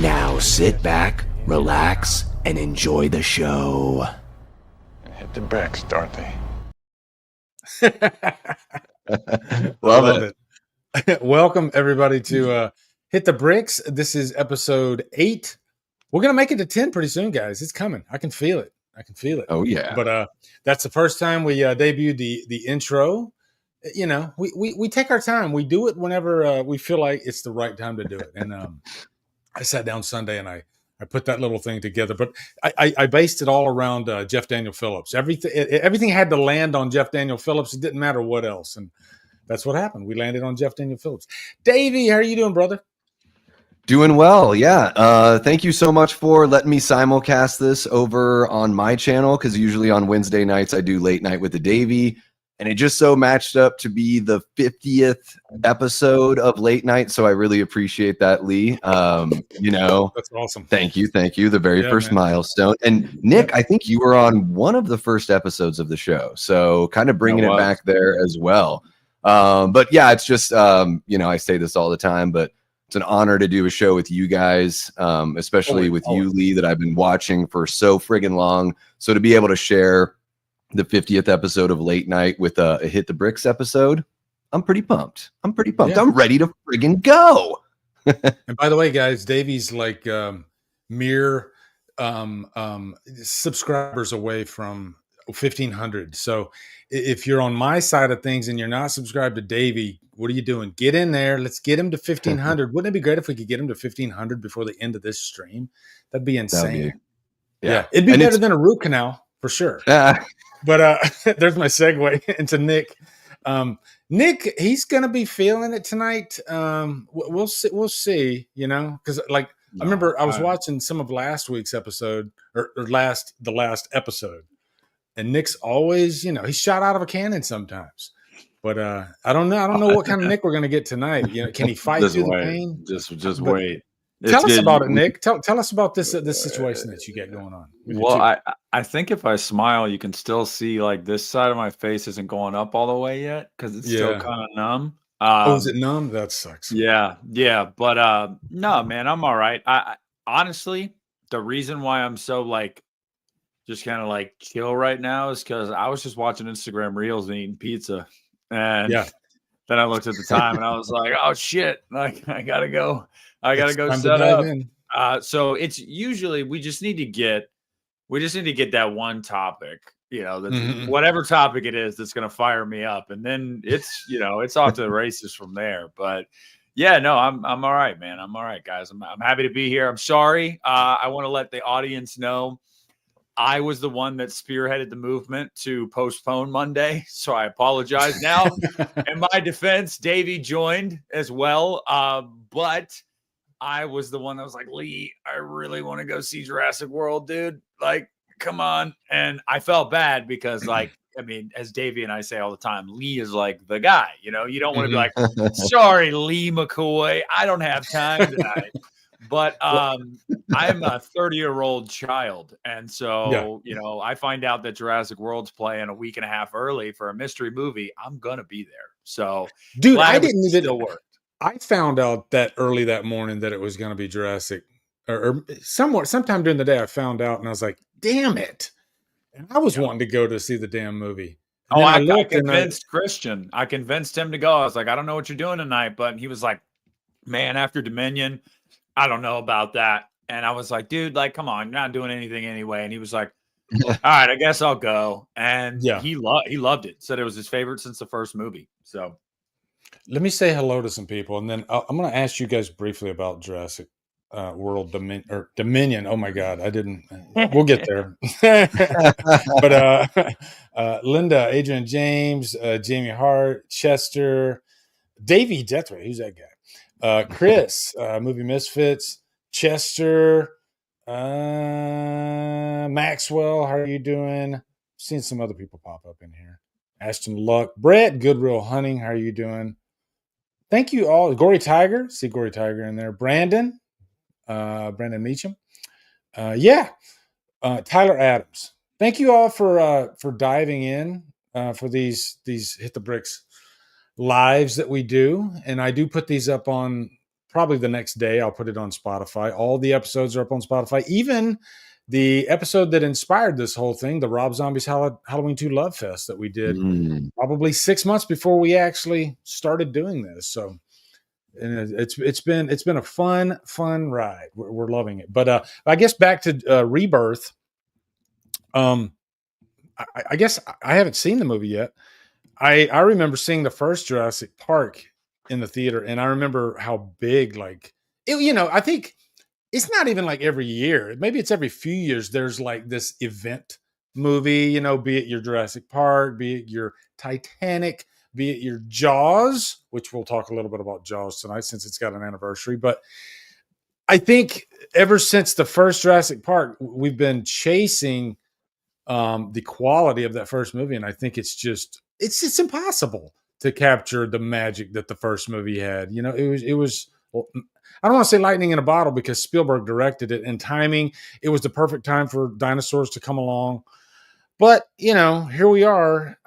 Now sit back, relax, and enjoy the show. Hit the bricks, Dorothy. Love it. Welcome everybody to Hit the Bricks. This is episode 8. We're gonna make it to 10 pretty soon, guys. It's coming. I can feel it. Oh yeah. But that's the first time we debuted the intro. You know, we take our time. We do it whenever we feel like it's the right time to do it. And I sat down Sunday and I put that little thing together. But I based it all around Jeff Daniel Phillips. Everything had to land on Jeff Daniel Phillips. It didn't matter what else. And that's what happened. We landed on Jeff Daniel Phillips. Davey, how are you doing, brother? Doing well, yeah. Thank you so much for letting me simulcast this over on my channel, because usually on Wednesday nights I do Late Night with the Davey, and it just so matched up to be the 50th episode of Late Night, so I really appreciate that, Lee. You know, That's awesome. Thank you. The very first milestone. And Nick, I think you were on one of the first episodes of the show, so kind of bringing it back there as well. But yeah, it's just you know, I say this all the time, but it's an honor to do a show with you guys, especially with you, Lee, that I've been watching for so friggin' long. So to be able to share the 50th episode of Late Night with a Hit the Bricks episode, I'm pretty pumped. Yeah. I'm ready to friggin' go. And by the way, guys, Davey's like mere subscribers away from 1,500. So if you're on my side of things and you're not subscribed to Davey, what are you doing? Get in there. Let's get him to 1,500. Wouldn't it be great if we could get him to 1,500 before the end of this stream? That'd be insane. Yeah. It'd be better than a root canal for sure. But there's my segue into Nick. Nick, he's gonna be feeling it tonight. We'll see. You know, because I remember I was watching some of last week's episode or the last episode, and Nick's always, you know, he's shot out of a cannon sometimes. But I don't know what kind of Nick we're gonna get tonight. You know, can he fight through the pain? Just wait. Tell us about it, Nick. Tell us about this situation that you get going on. Well, I think if I smile, you can still see like this side of my face isn't going up all the way yet because it's still kind of numb. Is it numb? That sucks. Yeah. But no, man, I'm all right. I honestly, the reason why I'm so like just kind of like chill right now is because I was just watching Instagram Reels and eating pizza, and then I looked at the time and I was like, oh shit, like I gotta go set up. So it's usually we just need to get that one topic, you know, that's whatever topic it is that's going to fire me up. And then it's, you know, it's off to the races from there. But yeah, no, I'm all right, man. I'm all right, guys. I'm happy to be here. I'm sorry. I want to let the audience know I was the one that spearheaded the movement to postpone Monday. So I apologize now. In my defense, Davey joined as well. But I was the one that was like, Lee, I really want to go see Jurassic World, dude. Like, come on. And I felt bad because, like, I mean, as Davey and I say all the time, Lee is like the guy. You know, you don't want to be like, sorry, Lee McCoy, I don't have time tonight. But I'm a 30-year-old child. And so, you know, I find out that Jurassic World's playing a week and a half early for a mystery movie. I'm going to be there. So, dude, I didn't even still work. I found out that early that morning that it was going to be Jurassic, or sometime during the day. I found out, and I was like, "Damn it!" And I was wanting to go to see the damn movie. And I convinced Christian. I convinced him to go. I was like, "I don't know what you're doing tonight," but he was like, "Man, after Dominion, I don't know about that." And I was like, "Dude, like, come on, you're not doing anything anyway." And he was like, "All right, I guess I'll go." And he loved it. Said it was his favorite since the first movie. So. Let me say hello to some people, and then I'm going to ask you guys briefly about Jurassic World Dominion. Oh my God, I didn't. We'll get there. But Linda, Adrian James, Jamie Hart, Chester, Davey Deathray. Who's that guy? Chris, Movie Misfits, Chester, Maxwell. How are you doing? Seen some other people pop up in here. Ashton Luck, Brett, Goodwill Hunting. How are you doing? Thank you all. Gory Tiger. See Gory Tiger in there. Brandon Meacham. Tyler Adams. Thank you all for diving in for these Hit the Bricks lives that we do. And I do put these up on probably the next day I'll put it on Spotify. All the episodes are up on Spotify. Even the episode that inspired this whole thing, the Rob Zombie's Halloween 2 Love Fest that we did probably 6 months before we actually started doing this. So, and it's been a fun ride. We're loving it. But I guess back to Rebirth. I guess I haven't seen the movie yet. I remember seeing the first Jurassic Park in the theater, and I remember how big, like, it, I think it's not even like every year. Maybe it's every few years. There's like this event movie, be it your Jurassic Park, be it your Titanic, be it your Jaws, which we'll talk a little bit about Jaws tonight since it's got an anniversary. But I think ever since the first Jurassic Park, we've been chasing the quality of that first movie. And I think it's just impossible to capture the magic that the first movie had. It was, well, I don't want to say lightning in a bottle because Spielberg directed it, and timing, it was the perfect time for dinosaurs to come along. But, here we are,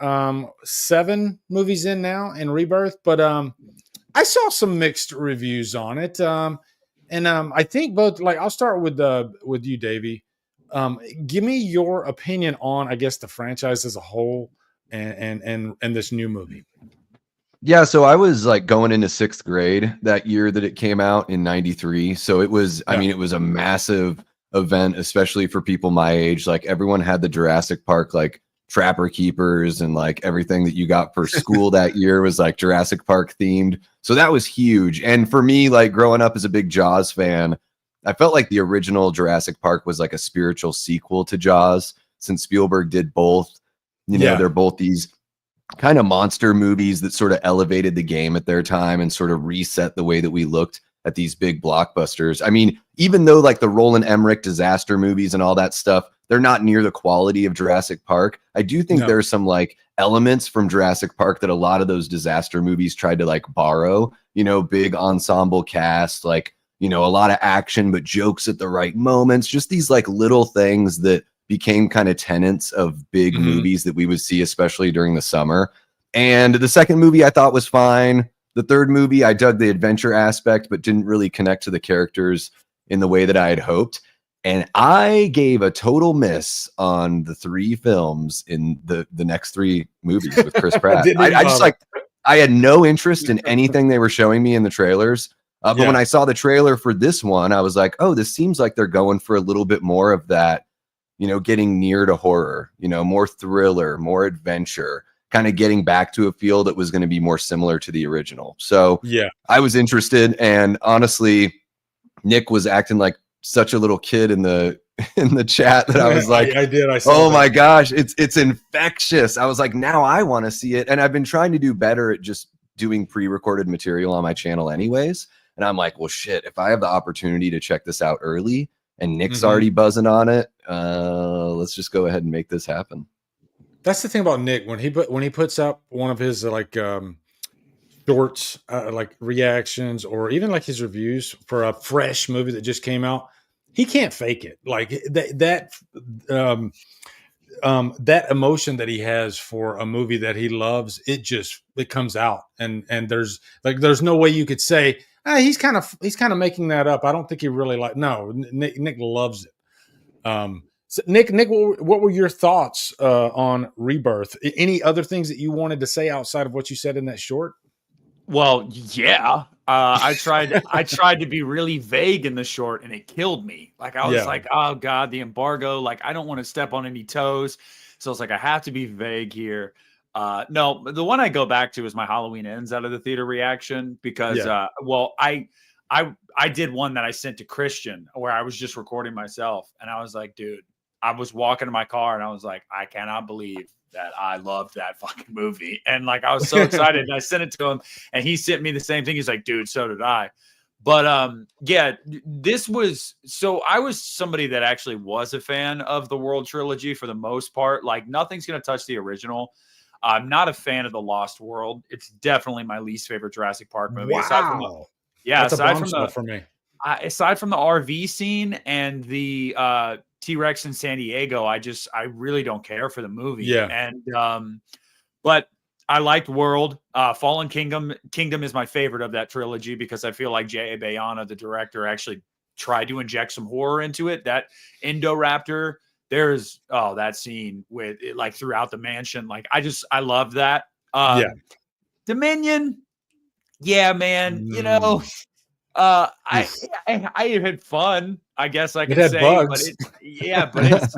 7 movies in now in Rebirth, but I saw some mixed reviews on it. And I think both, like, I'll start with you, Davey. Give me your opinion on, I guess, the franchise as a whole and this new movie. Yeah, so I was like going into 6th grade that year that it came out in 93. So it was, I mean, it was a massive event, especially for people my age. Like everyone had the Jurassic Park, like Trapper Keepers, and like everything that you got for school that year was like Jurassic Park themed. So that was huge. And for me, like growing up as a big Jaws fan, I felt like the original Jurassic Park was like a spiritual sequel to Jaws, since Spielberg did both. They're both these kind of monster movies that sort of elevated the game at their time and sort of reset the way that we looked at these big blockbusters. I mean, even though like the Roland Emmerich disaster movies and all that stuff, they're not near the quality of Jurassic Park. I do think there's some like elements from Jurassic Park that a lot of those disaster movies tried to like borrow, big ensemble cast, like, a lot of action, but jokes at the right moments, just these like little things that became kind of tenets of big movies that we would see, especially during the summer. And the second movie I thought was fine. The third movie, I dug the adventure aspect, but didn't really connect to the characters in the way that I had hoped. And I gave a total miss on the 3 films in the next 3 movies with Chris Pratt. I just like, I had no interest in anything they were showing me in the trailers. But when I saw the trailer for this one, I was like, oh, this seems like they're going for a little bit more of that, getting near to horror, more thriller, more adventure, kind of getting back to a feel that was going to be more similar to the original. So I was interested. And honestly, Nick was acting like such a little kid in the chat that I was like, I saw my gosh, it's infectious. I was like, now I want to see it. And I've been trying to do better at just doing pre-recorded material on my channel anyways. And I'm like, well, shit, if I have the opportunity to check this out early and Nick's already buzzing on it, let's just go ahead and make this happen. That's the thing about Nick. When he puts up one of his like shorts, like reactions, or even like his reviews for a fresh movie that just came out, he can't fake it. Like that emotion that he has for a movie that he loves, it comes out, and there's no way you could say he's kind of making that up. I don't think he really no. Nick loves it. So Nick, what were your thoughts on Rebirth? Any other things that you wanted to say outside of what you said in that short? Well, yeah. I tried to be really vague in the short, and it killed me. Like I was like, oh God, the embargo. Like I don't want to step on any toes. So it's like, I have to be vague here. No, the one I go back to is my Halloween Ends out of the theater reaction because, I did one that I sent to Christian where I was just recording myself. And I was like, dude, I was walking to my car and I was like, I cannot believe that I loved that fucking movie. And like, I was so excited and I sent it to him and he sent me the same thing. He's like, dude, so did I. But this was, so I was somebody that actually was a fan of the World Trilogy for the most part. Like nothing's going to touch the original. I'm not a fan of the Lost World. It's definitely my least favorite Jurassic Park movie. Wow. That's aside from the RV scene and the T-Rex in San Diego, I really don't care for the movie. Yeah. And but I liked World. Fallen Kingdom is my favorite of that trilogy because I feel like J.A. Bayona, the director, actually tried to inject some horror into it. That Indoraptor, there's that scene with it, like throughout the mansion. Like I love that. Dominion, yeah, man. You know, I had fun. I guess I could say, bugs. but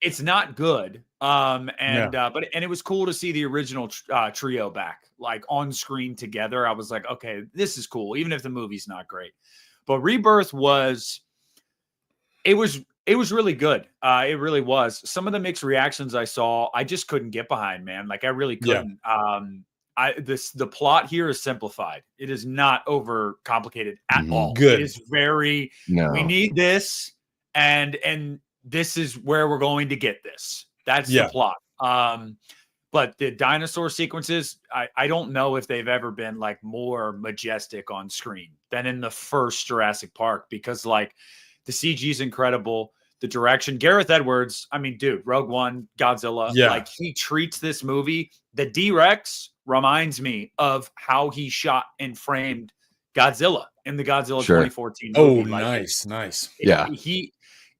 it's not good. But it was cool to see the original trio back, like on screen together. I was like, okay, this is cool, even if the movie's not great. But Rebirth was really good. It really was. Some of the mixed reactions I saw, I just couldn't get behind, man. Like I really couldn't. The plot here is simplified. It is not over complicated at all. Good. It is very. We need this, and this is where we're going to get this. That's the plot. But the dinosaur sequences, I don't know if they've ever been like more majestic on screen than in the first Jurassic Park, because like the CG is incredible. The direction, Gareth Edwards, I mean, dude, Rogue One, Godzilla, like he treats this movie. The D-Rex reminds me of how he shot and framed Godzilla in the Godzilla 2014 movie. Oh, like, nice.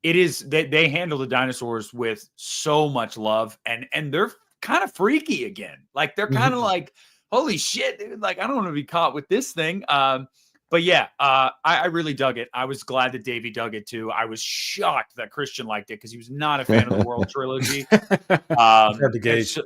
It is they handle the dinosaurs with so much love, and they're kind of freaky again. Like they're kind of like, holy shit, dude. Like I don't want to be caught with this thing. But yeah, I really dug it. I was glad that Davey dug it too. I was shocked that Christian liked it because he was not a fan of the World trilogy. Hard to gauge.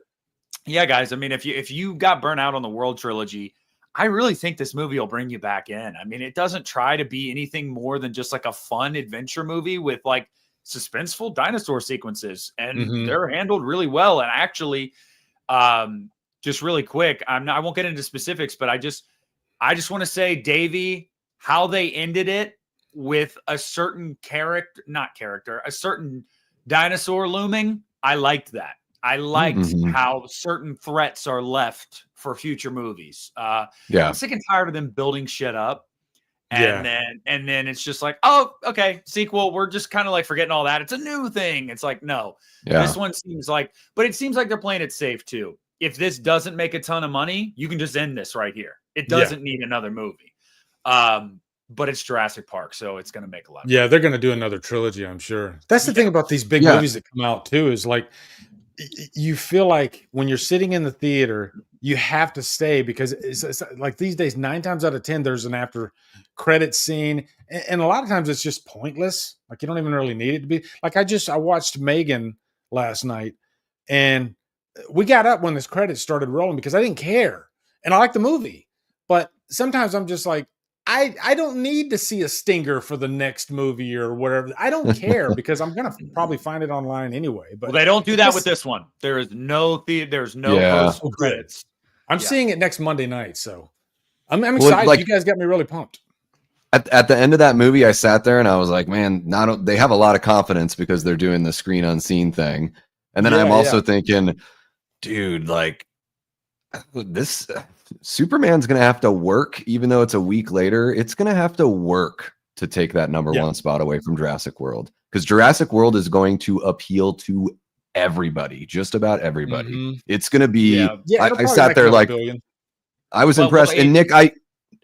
Yeah, guys. I mean, if you got burnt out on the World trilogy, I really think this movie will bring you back in. I mean, it doesn't try to be anything more than just like a fun adventure movie with like suspenseful dinosaur sequences, and they're handled really well. And actually, just really quick, I won't get into specifics, but I just want to say, Davey, how they ended it with a certain a certain dinosaur looming. I liked that. I liked how certain threats are left for future movies. I'm sick and tired of them building shit up. And then it's just like, oh, okay, sequel. We're just kind of like forgetting all that. It's a new thing. It's like, no, this one seems like, but it seems like they're playing it safe too. If this doesn't make a ton of money, you can just end this right here. It doesn't need another movie. But it's Jurassic Park, so it's going to make a lot of money. They're going to do another trilogy, I'm sure. That's the thing about these big movies that come out too, is like, you feel like when you're sitting in the theater, you have to stay because it's like these days, 9 times out of 10, there's an after credit scene. And a lot of times it's just pointless. Like you don't even really need it to be. Like I watched Megan last night, and we got up when this credits started rolling because I didn't care. And I like the movie, but sometimes I'm just like, I don't need to see a stinger for the next movie or whatever. I don't care because I'm going to probably find it online anyway. But they don't do that with this one. There is no post credits. I'm seeing it next Monday night, so I'm excited. Like, you guys got me really pumped. At the end of that movie, I sat there and I was like, man, they have a lot of confidence because they're doing the screen unseen thing. And then I'm also thinking, dude, like this Superman's going to have to work, even though it's a week later. It's going to have to work to take that number one spot away from Jurassic World, because Jurassic World is going to appeal to everybody, just about everybody. It's going to be, I sat there like, I was impressed. And Nick, I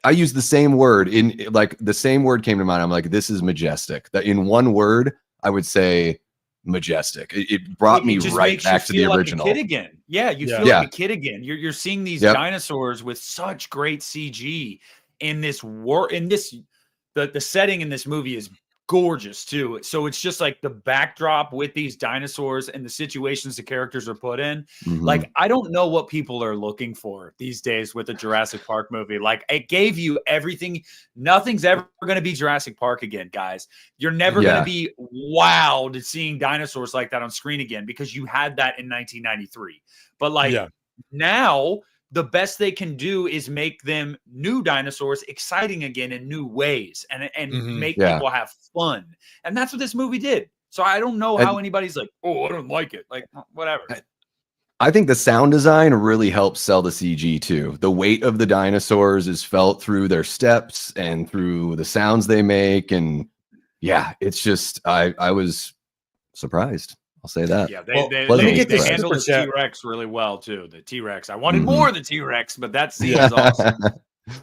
used the same word the same word came to mind. I'm like, this is majestic. That in one word, I would say majestic. It brought me right back to the original. Like a kid again. Yeah, you feel like a kid again. You're seeing these dinosaurs with such great CG in this the setting in this movie is gorgeous too. So it's just like the backdrop with these dinosaurs and the situations the characters are put in. Like, I don't know what people are looking for these days with the Jurassic Park movie. Like, it gave you everything. Nothing's ever going to be Jurassic Park again, guys. You're never going to be wowed at seeing dinosaurs like that on screen again, because you had that in 1993. But like now, the best they can do is make them new dinosaurs exciting again in new ways and make people have fun. And that's what this movie did. So I don't know how anybody's like, oh, I don't like it. Like, whatever. I think the sound design really helps sell the CG too. The weight of the dinosaurs is felt through their steps and through the sounds they make. And yeah, it's just, I was surprised. I'll say that. Yeah, let me get they this handled the super chat. T-Rex really well too. The T-Rex. I wanted more of the T-Rex, but that scene is awesome.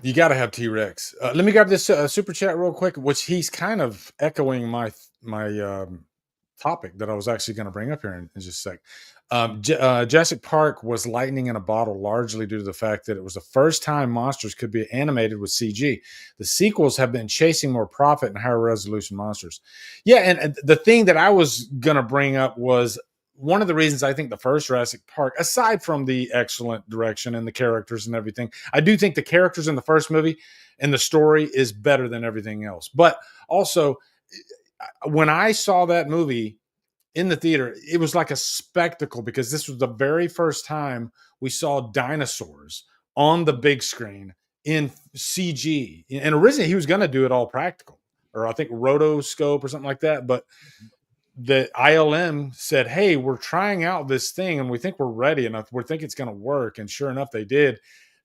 You got to have T-Rex. Let me grab this super chat real quick, which he's kind of echoing my topic that I was actually going to bring up here in just a sec. Jurassic Park was lightning in a bottle, largely due to the fact that it was the first time monsters could be animated with CG. The sequels have been chasing more profit and higher resolution monsters. Yeah, and the thing that I was going to bring up was one of the reasons I think the first Jurassic Park, aside from the excellent direction and the characters and everything, I do think the characters in the first movie and the story is better than everything else. But also, when I saw that movie in the theater, it was like a spectacle because this was the very first time we saw dinosaurs on the big screen in CG. And originally he was going to do it all practical, or I think rotoscope or something like that. But the ILM said, hey, we're trying out this thing and we think we're ready enough. We think it's going to work. And sure enough, they did.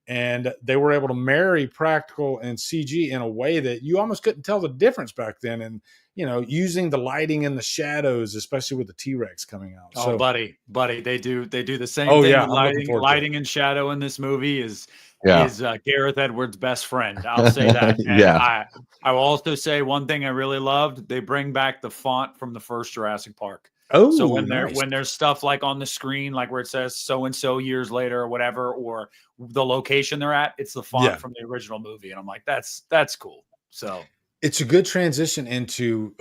And they were able to marry practical and CG in a way that you almost couldn't tell the difference back then. And, you know, using the lighting and the shadows, especially with the T-Rex coming out. Oh, buddy, they do the same thing with lighting and shadow in this movie is Gareth Edwards' best friend. I'll say that. And I will also say one thing I really loved. They bring back the font from the first Jurassic Park. Oh, so when there's stuff like on the screen, like where it says so and so years later or whatever, or the location they're at, it's the font from the original movie, and I'm like, that's cool. So it's a good transition into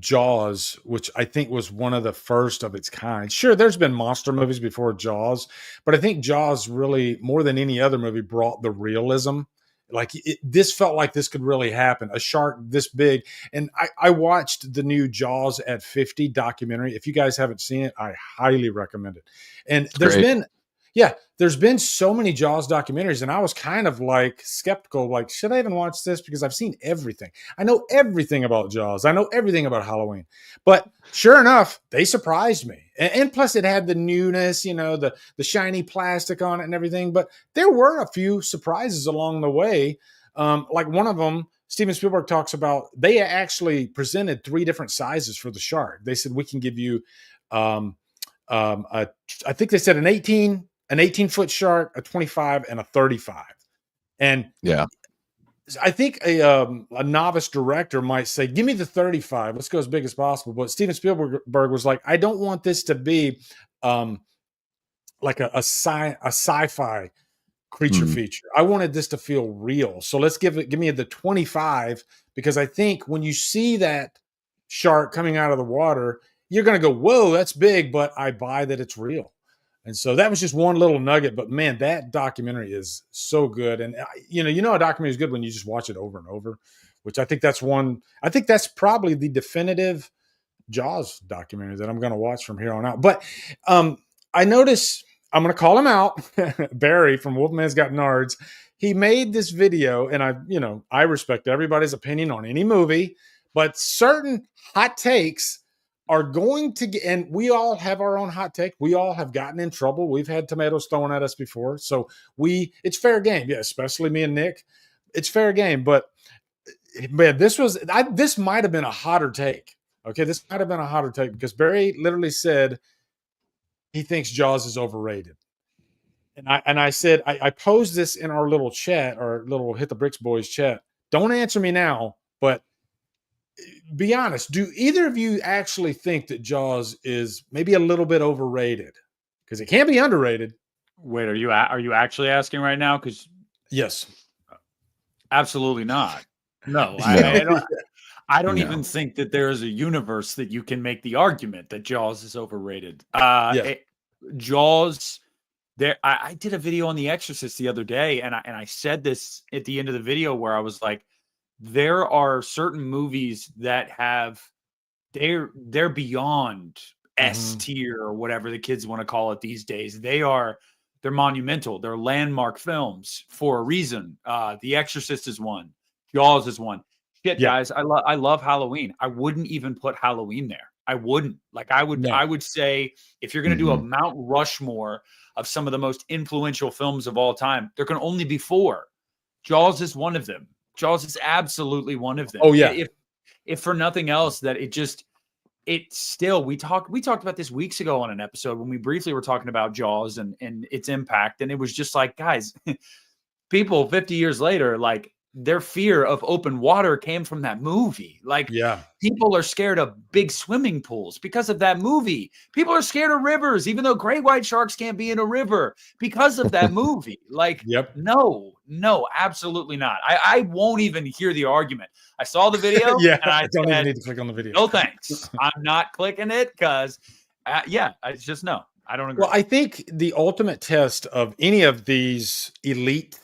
Jaws, which I think was one of the first of its kind. Sure, there's been monster movies before Jaws, but I think Jaws really, more than any other movie, brought the realism. Like this felt like this could really happen. A shark this big. And I watched the new Jaws at 50 documentary. If you guys haven't seen it, I highly recommend it. And there's been so many Jaws documentaries, and I was kind of like skeptical, like, should I even watch this? Because I've seen everything. I know everything about Jaws. I know everything about Halloween. But sure enough, they surprised me. And plus it had the newness, you know, the shiny plastic on it and everything. But there were a few surprises along the way. Like one of them, Steven Spielberg talks about, they actually presented 3 different sizes for the shark. They said, we can give you, I think they said an 18-foot shark, a 25, and a 35. And I think a novice director might say, give me the 35. Let's go as big as possible. But Steven Spielberg was like, I don't want this to be like a sci-fi creature feature. I wanted this to feel real. So let's give me the 25, because I think when you see that shark coming out of the water, you're going to go, whoa, that's big, but I buy that it's real. And so that was just one little nugget, but man, that documentary is so good. And you know, a documentary is good when you just watch it over and over, which I think that's probably the definitive Jaws documentary that I'm going to watch from here on out. But I notice, I'm going to call him out, Barry from Wolfman's Got Nards. He made this video, and I respect everybody's opinion on any movie, but certain hot takes are going to get, and we all have our own hot take. We all have gotten in trouble. We've had tomatoes thrown at us before. So it's fair game. Yeah, especially me and Nick. It's fair game. But man, this might have been a hotter take. Okay, this might have been a hotter take because Barry literally said he thinks Jaws is overrated. And I said, I posed this in our little chat, our little Hit the Bricks Boys chat. Don't answer me now, but be honest. Do either of you actually think that Jaws is maybe a little bit overrated? Because it can't be underrated. Wait, are you actually asking right now? Because yes, absolutely not. No, I don't even think that there is a universe that you can make the argument that Jaws is overrated. Jaws. I did a video on The Exorcist the other day, and I said this at the end of the video where I was like, there are certain movies that they're beyond S tier or whatever the kids want to call it these days. They're monumental. They're landmark films for a reason. The Exorcist is one. Jaws is one. Guys, I love Halloween. I wouldn't even put Halloween there. I wouldn't. Like I would say if you're going to do a Mount Rushmore of some of the most influential films of all time, there can only be 4. Jaws is one of them. Jaws is absolutely one of them. Oh yeah. If for nothing else, that it still, we talked about this weeks ago on an episode when we briefly were talking about Jaws and its impact. And it was just like, guys, people 50 years later, like their fear of open water came from that movie. Like people are scared of big swimming pools because of that movie. People are scared of rivers, even though great white sharks can't be in a river because of that movie. Like, no, absolutely not. I won't even hear the argument. I saw the video and I don't even need to click on the video. No, thanks. I'm not clicking it because it's just no. I don't agree. Well, I think the ultimate test of any of these elite,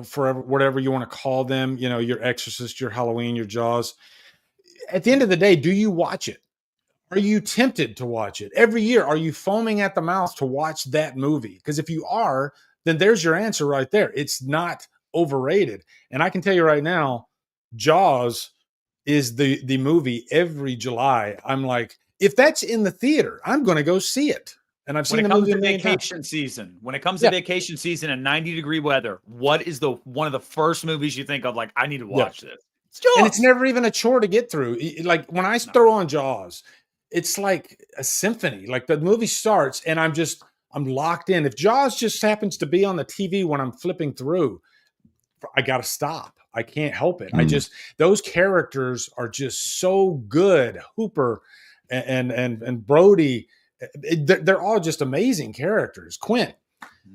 forever, whatever you want to call them, you know, your Exorcist, your Halloween, your Jaws, at the end of the day, do you watch it? Are you tempted to watch it? Every year, are you foaming at the mouth to watch that movie? Because if you are, then there's your answer right there. It's not overrated. And I can tell you right now, Jaws is the movie every July. I'm like, if that's in the theater, I'm going to go see it. And I've seen the movie when it comes to vacation season and 90-degree weather, what is one of the first movies you think of? Like, I need to watch this. It's Jaws. And it's never even a chore to get through. Like when I throw on Jaws, it's like a symphony. Like the movie starts and I'm locked in. If Jaws just happens to be on the TV when I'm flipping through, I got to stop. I can't help it. Those characters are just so good. Hooper and Brody, they're all just amazing characters. Quint.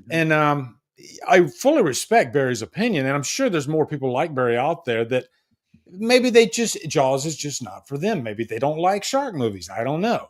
And I fully respect Barry's opinion. And I'm sure there's more people like Barry out there that maybe Jaws is just not for them. Maybe they don't like shark movies. I don't know.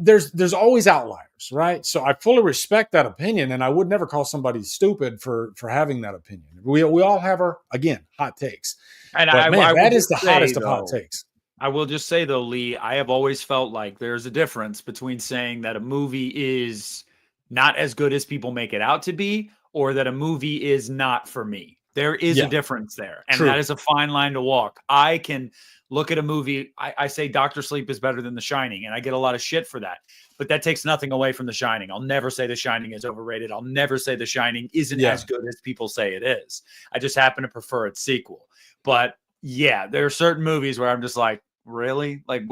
There's always outliers, right? So I fully respect that opinion, and I would never call somebody stupid for having that opinion. We all have our, again, hot takes. And that is the hottest of hot takes. I will just say though, Lee, I have always felt like there's a difference between saying that a movie is not as good as people make it out to be, or that a movie is not for me. There is a difference there. And that is a fine line to walk. I can look at a movie. I say Dr. Sleep is better than The Shining, and I get a lot of shit for that. But that takes nothing away from The Shining. I'll never say The Shining is overrated. I'll never say The Shining isn't as good as people say it is. I just happen to prefer its sequel. But yeah, there are certain movies where I'm just like, really? Like,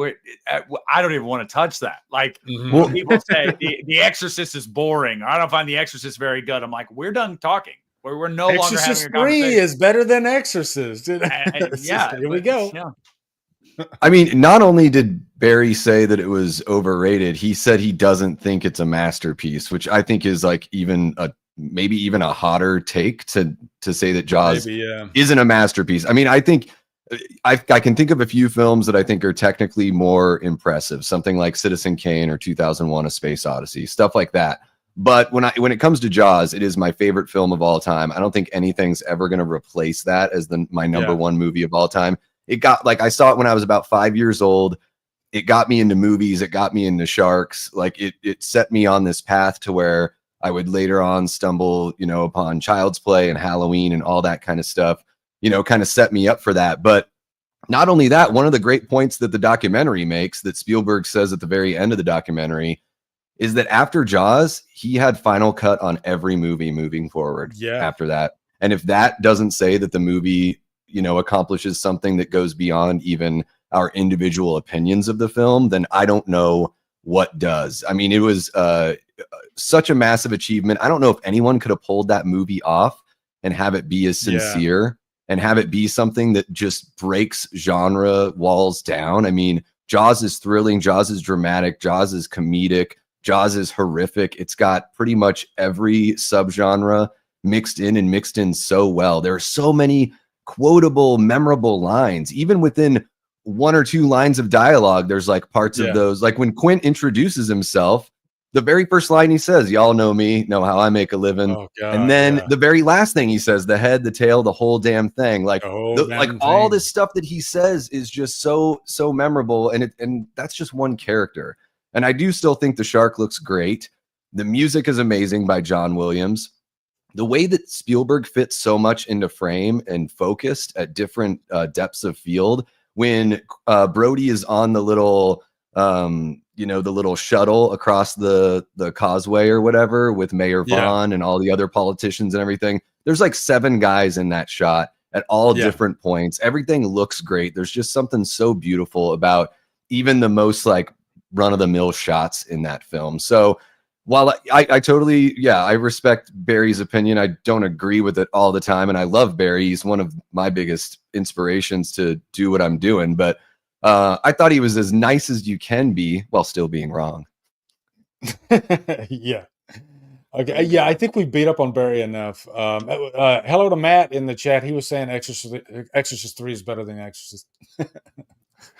I don't even want to touch that. Like, when people say The Exorcist is boring, or I don't find The Exorcist very good. I'm like, we're done talking. We're no longer having a conversation. 3 is better than Exorcist. Here we go. Yeah. I mean, not only did Barry say that it was overrated, he said he doesn't think it's a masterpiece, which I think is like maybe even a hotter take to say that Jaws isn't a masterpiece. I mean, I think I can think of a few films that I think are technically more impressive, something like Citizen Kane or 2001: A Space Odyssey, stuff like that. But when it comes to Jaws, it is my favorite film of all time. I don't think anything's ever going to replace that as my number one movie of all time. It got, like, I saw it when I was about 5 years old. It got me into movies. It got me into sharks. Like it set me on this path to where I would later on stumble, upon Child's Play and Halloween and all that kind of stuff, kind of set me up for that. But not only that, one of the great points that the documentary makes, that Spielberg says at the very end of the documentary, is that after Jaws, he had final cut on every movie moving forward after that. And if that doesn't say that the movie, accomplishes something that goes beyond even our individual opinions of the film, then I don't know what does. I mean, it was such a massive achievement. I don't know if anyone could have pulled that movie off and have it be as sincere and have it be something that just breaks genre walls down. I mean, Jaws is thrilling. Jaws is dramatic. Jaws is comedic. Jaws is horrific. It's got pretty much every subgenre mixed in so well. There are so many quotable, memorable lines. Even within one or two lines of dialogue, there's like parts of those. Like when Quint introduces himself, the very first line he says, "Y'all know me, know how I make a living." Oh, God, and then the very last thing he says, the head, the tail, the whole damn thing. Like, all this stuff that he says is just so memorable. And that's just one character. And I do still think the shark looks great. The music is amazing by John Williams. The way that Spielberg fits so much into frame and focused at different depths of field. When Brody is on the little, the little shuttle across the causeway or whatever with Mayor Vaughn and all the other politicians and everything. There's like 7 guys in that shot at all different points. Everything looks great. There's just something so beautiful about even the most like run-of-the-mill shots in that film. So while I totally, I respect Barry's opinion, I don't agree with it all the time. And I love Barry. He's one of my biggest inspirations to do what I'm doing. But I thought he was as nice as you can be while still being wrong. Yeah. Okay. Yeah, I think we beat up on Barry enough. Hello to Matt in the chat. He was saying Exorcist 3 is better than Exorcist.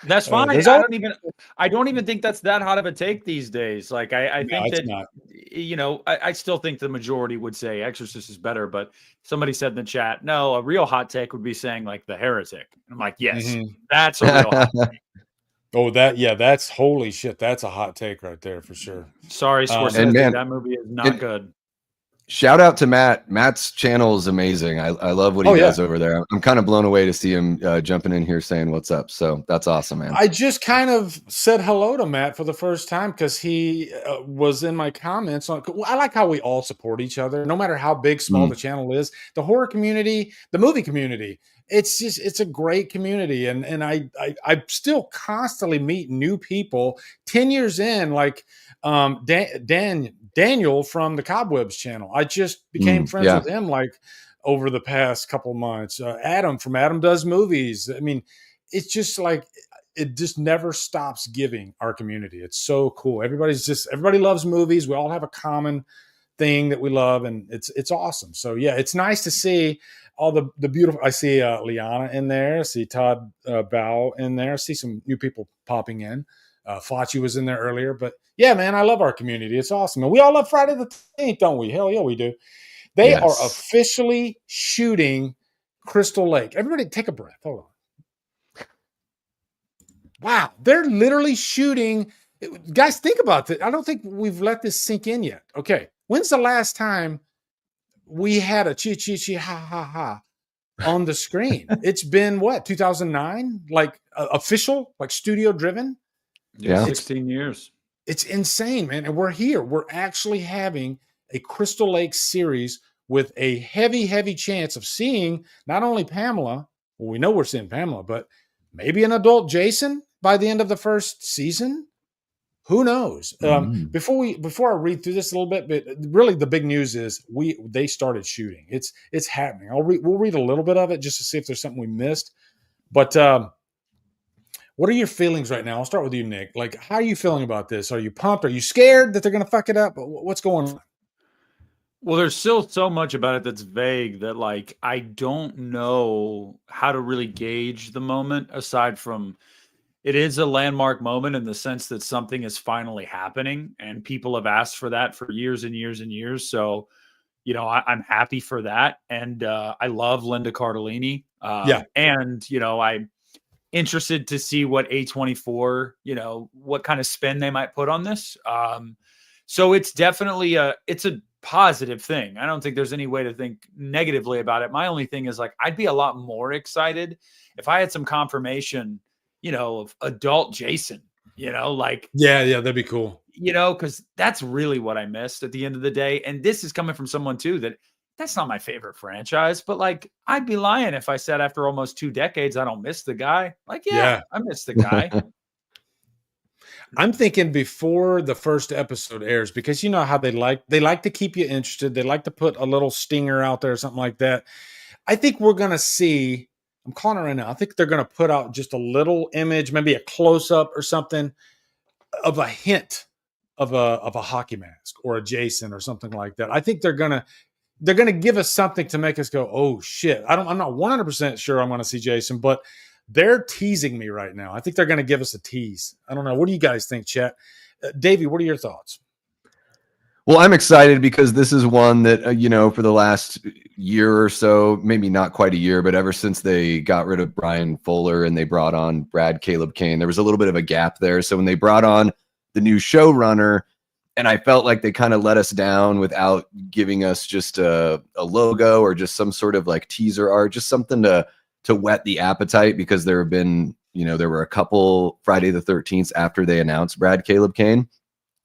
That's fine. I don't even think that's that hot of a take these days. Like I think that you know, I still think the majority would say Exorcist is better, but somebody said in the chat, no, a real hot take would be saying like The Heretic. I'm like, yes, that's a real hot take. Oh, that's holy shit. That's a hot take right there for sure. Sorry, Scorsese, man, that movie is not good. Shout out to Matt. Matt's channel is amazing. I love what he does over there. I'm kind of blown away to see him jumping in here saying what's up. So that's awesome, man. I just kind of said hello to Matt for the first time because he was in my comments. I like how we all support each other, no matter how big, small the channel is. The horror community, the movie community, it's a great community. And I still constantly meet new people 10 years in, like Daniel from the Cobwebs channel. I just became friends with him like over the past couple of months. Adam from Adam Does Movies. I mean, it's just like it just never stops giving our community. It's so cool. Everybody loves movies. We all have a common thing that we love, and it's awesome. So yeah, it's nice to see all the beautiful. I see Liana in there. I see Todd Bow in there. I see some new people popping in. Flachi was in there earlier, but yeah, man, I love our community. It's awesome. And we all love Friday the 13th, don't we? Hell yeah, we do. They are officially shooting Crystal Lake. Everybody take a breath. Hold on. Wow. They're literally shooting. Guys, think about this. I don't think we've let this sink in yet. Okay. When's the last time we had a chi ha ha ha on the screen? It's been what, 2009? Like official, like studio driven? Yeah, 16 years. It's insane, man. And we're here. We're actually having a Crystal Lake series with a heavy, heavy chance of seeing not only Pamela, well, we know we're seeing Pamela, but maybe an adult Jason by the end of the first season. Who knows? Before I read through this a little bit, but really the big news is they started shooting. It's happening. We'll read a little bit of it just to see if there's something we missed. But what are your feelings right now? I'll start with you, Nick. Like, how are you feeling about this? Are you pumped? Are you scared that they're going to fuck it up? What's going on? Well, there's still so much about it that's vague that, like, I don't know how to really gauge the moment aside from it is a landmark moment in the sense that something is finally happening and people have asked for that for years and years and years. So, you know, I'm happy for that. And I love Linda Cardellini. And, you know, I'm interested to see what A24, you know, what kind of spin they might put on this. So it's definitely it's a positive thing. I don't think there's any way to think negatively about it. My only thing is like, I'd be a lot more excited if I had some confirmation, you know, of adult Jason, you know, like, yeah, that'd be cool. You know, because that's really what I missed at the end of the day. And this is coming from someone too that's not my favorite franchise, but like I'd be lying if I said after almost 2 decades I don't miss the guy. Like, yeah. I miss the guy. I'm thinking before the first episode airs, because you know how they like to keep you interested. They like to put a little stinger out there or something like that. I think we're gonna see. I'm calling it right now. I think they're gonna put out just a little image, maybe a close up or something of a hint of a hockey mask or a Jason or something like that. I think they're gonna give us something to make us go, oh shit. I'm not 100% sure I'm going to see Jason, but they're teasing me right now. I think they're going to give us a tease. I don't know. What do you guys think, chat? Davey, what are your thoughts? Well, I'm excited because this is one that, you know, for the last year or so, maybe not quite a year, but ever since they got rid of Brian Fuller and they brought on Brad Caleb Kane, there was a little bit of a gap there. So when they brought on the new showrunner, and I felt like they kind of let us down without giving us just a logo or just some sort of like teaser art, just something to whet the appetite, because there were a couple Friday the 13th after they announced Brad Caleb Kane.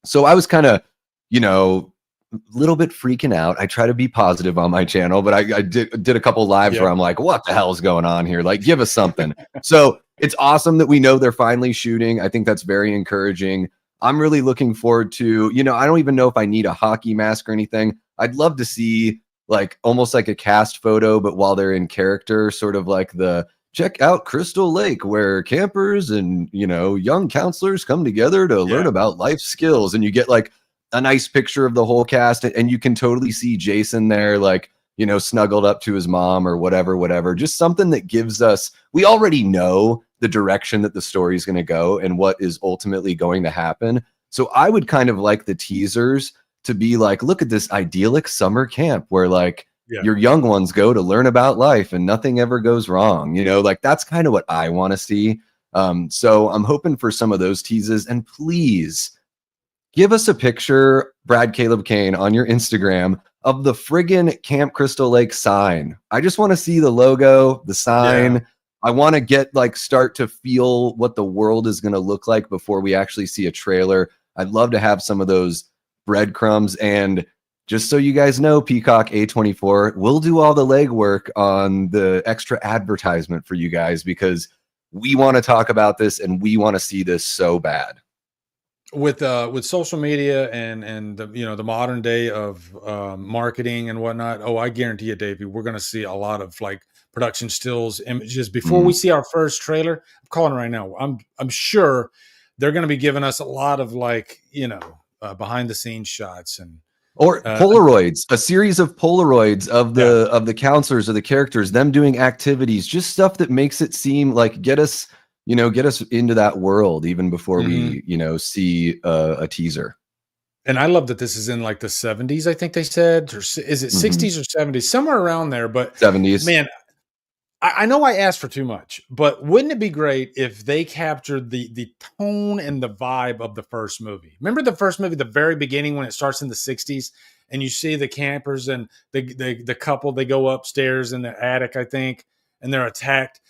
So I was kind of, you know, a little bit freaking out. I try to be positive on my channel, but I did a couple lives where I'm like, what the hell is going on here? Like, give us something. So it's awesome that we know they're finally shooting. I think that's very encouraging. I'm really looking forward to, you know, I don't even know if I need a hockey mask or anything. I'd love to see like almost like a cast photo, but while they're in character, sort of like the check out Crystal Lake, where campers and, you know, young counselors come together to learn about life skills. And you get like a nice picture of the whole cast, and you can totally see Jason there, like, you know, snuggled up to his mom or whatever, just something that gives us, we already know the direction that the story is going to go and what is ultimately going to happen. So I would kind of like the teasers to be like, look at this idyllic summer camp where like your young ones go to learn about life and nothing ever goes wrong. You know, like that's kind of what I want to see. So I'm hoping for some of those teases, and please give us a picture, Brad Caleb Kane, on your Instagram of the friggin' Camp Crystal Lake sign. I just want to see the logo, the sign. Yeah. I want to get like start to feel what the world is going to look like before we actually see a trailer. I'd love to have some of those breadcrumbs. And just so you guys know, Peacock A24 will do all the legwork on the extra advertisement for you guys, because we want to talk about this and we want to see this so bad. With social media and the, you know, the modern day of marketing and whatnot, I guarantee you, Davey, we're going to see a lot of like production stills, images before we see our first trailer. I'm calling it right now. I'm sure they're going to be giving us a lot of like, you know, behind the scenes shots or Polaroids, a series of Polaroids of the counselors or the characters, them doing activities, just stuff that makes it seem like get us into that world even before we, you know, see a teaser. And I love that this is in like the 70s, I think they said, or is it 60s or 70s, somewhere around there, but 70s. Man, I know I asked for too much, but wouldn't it be great if they captured the tone and the vibe of the first movie? Remember the first movie, the very beginning, when it starts in the 60s and you see the campers and the couple, they go upstairs in the attic, I think, and they're attacked.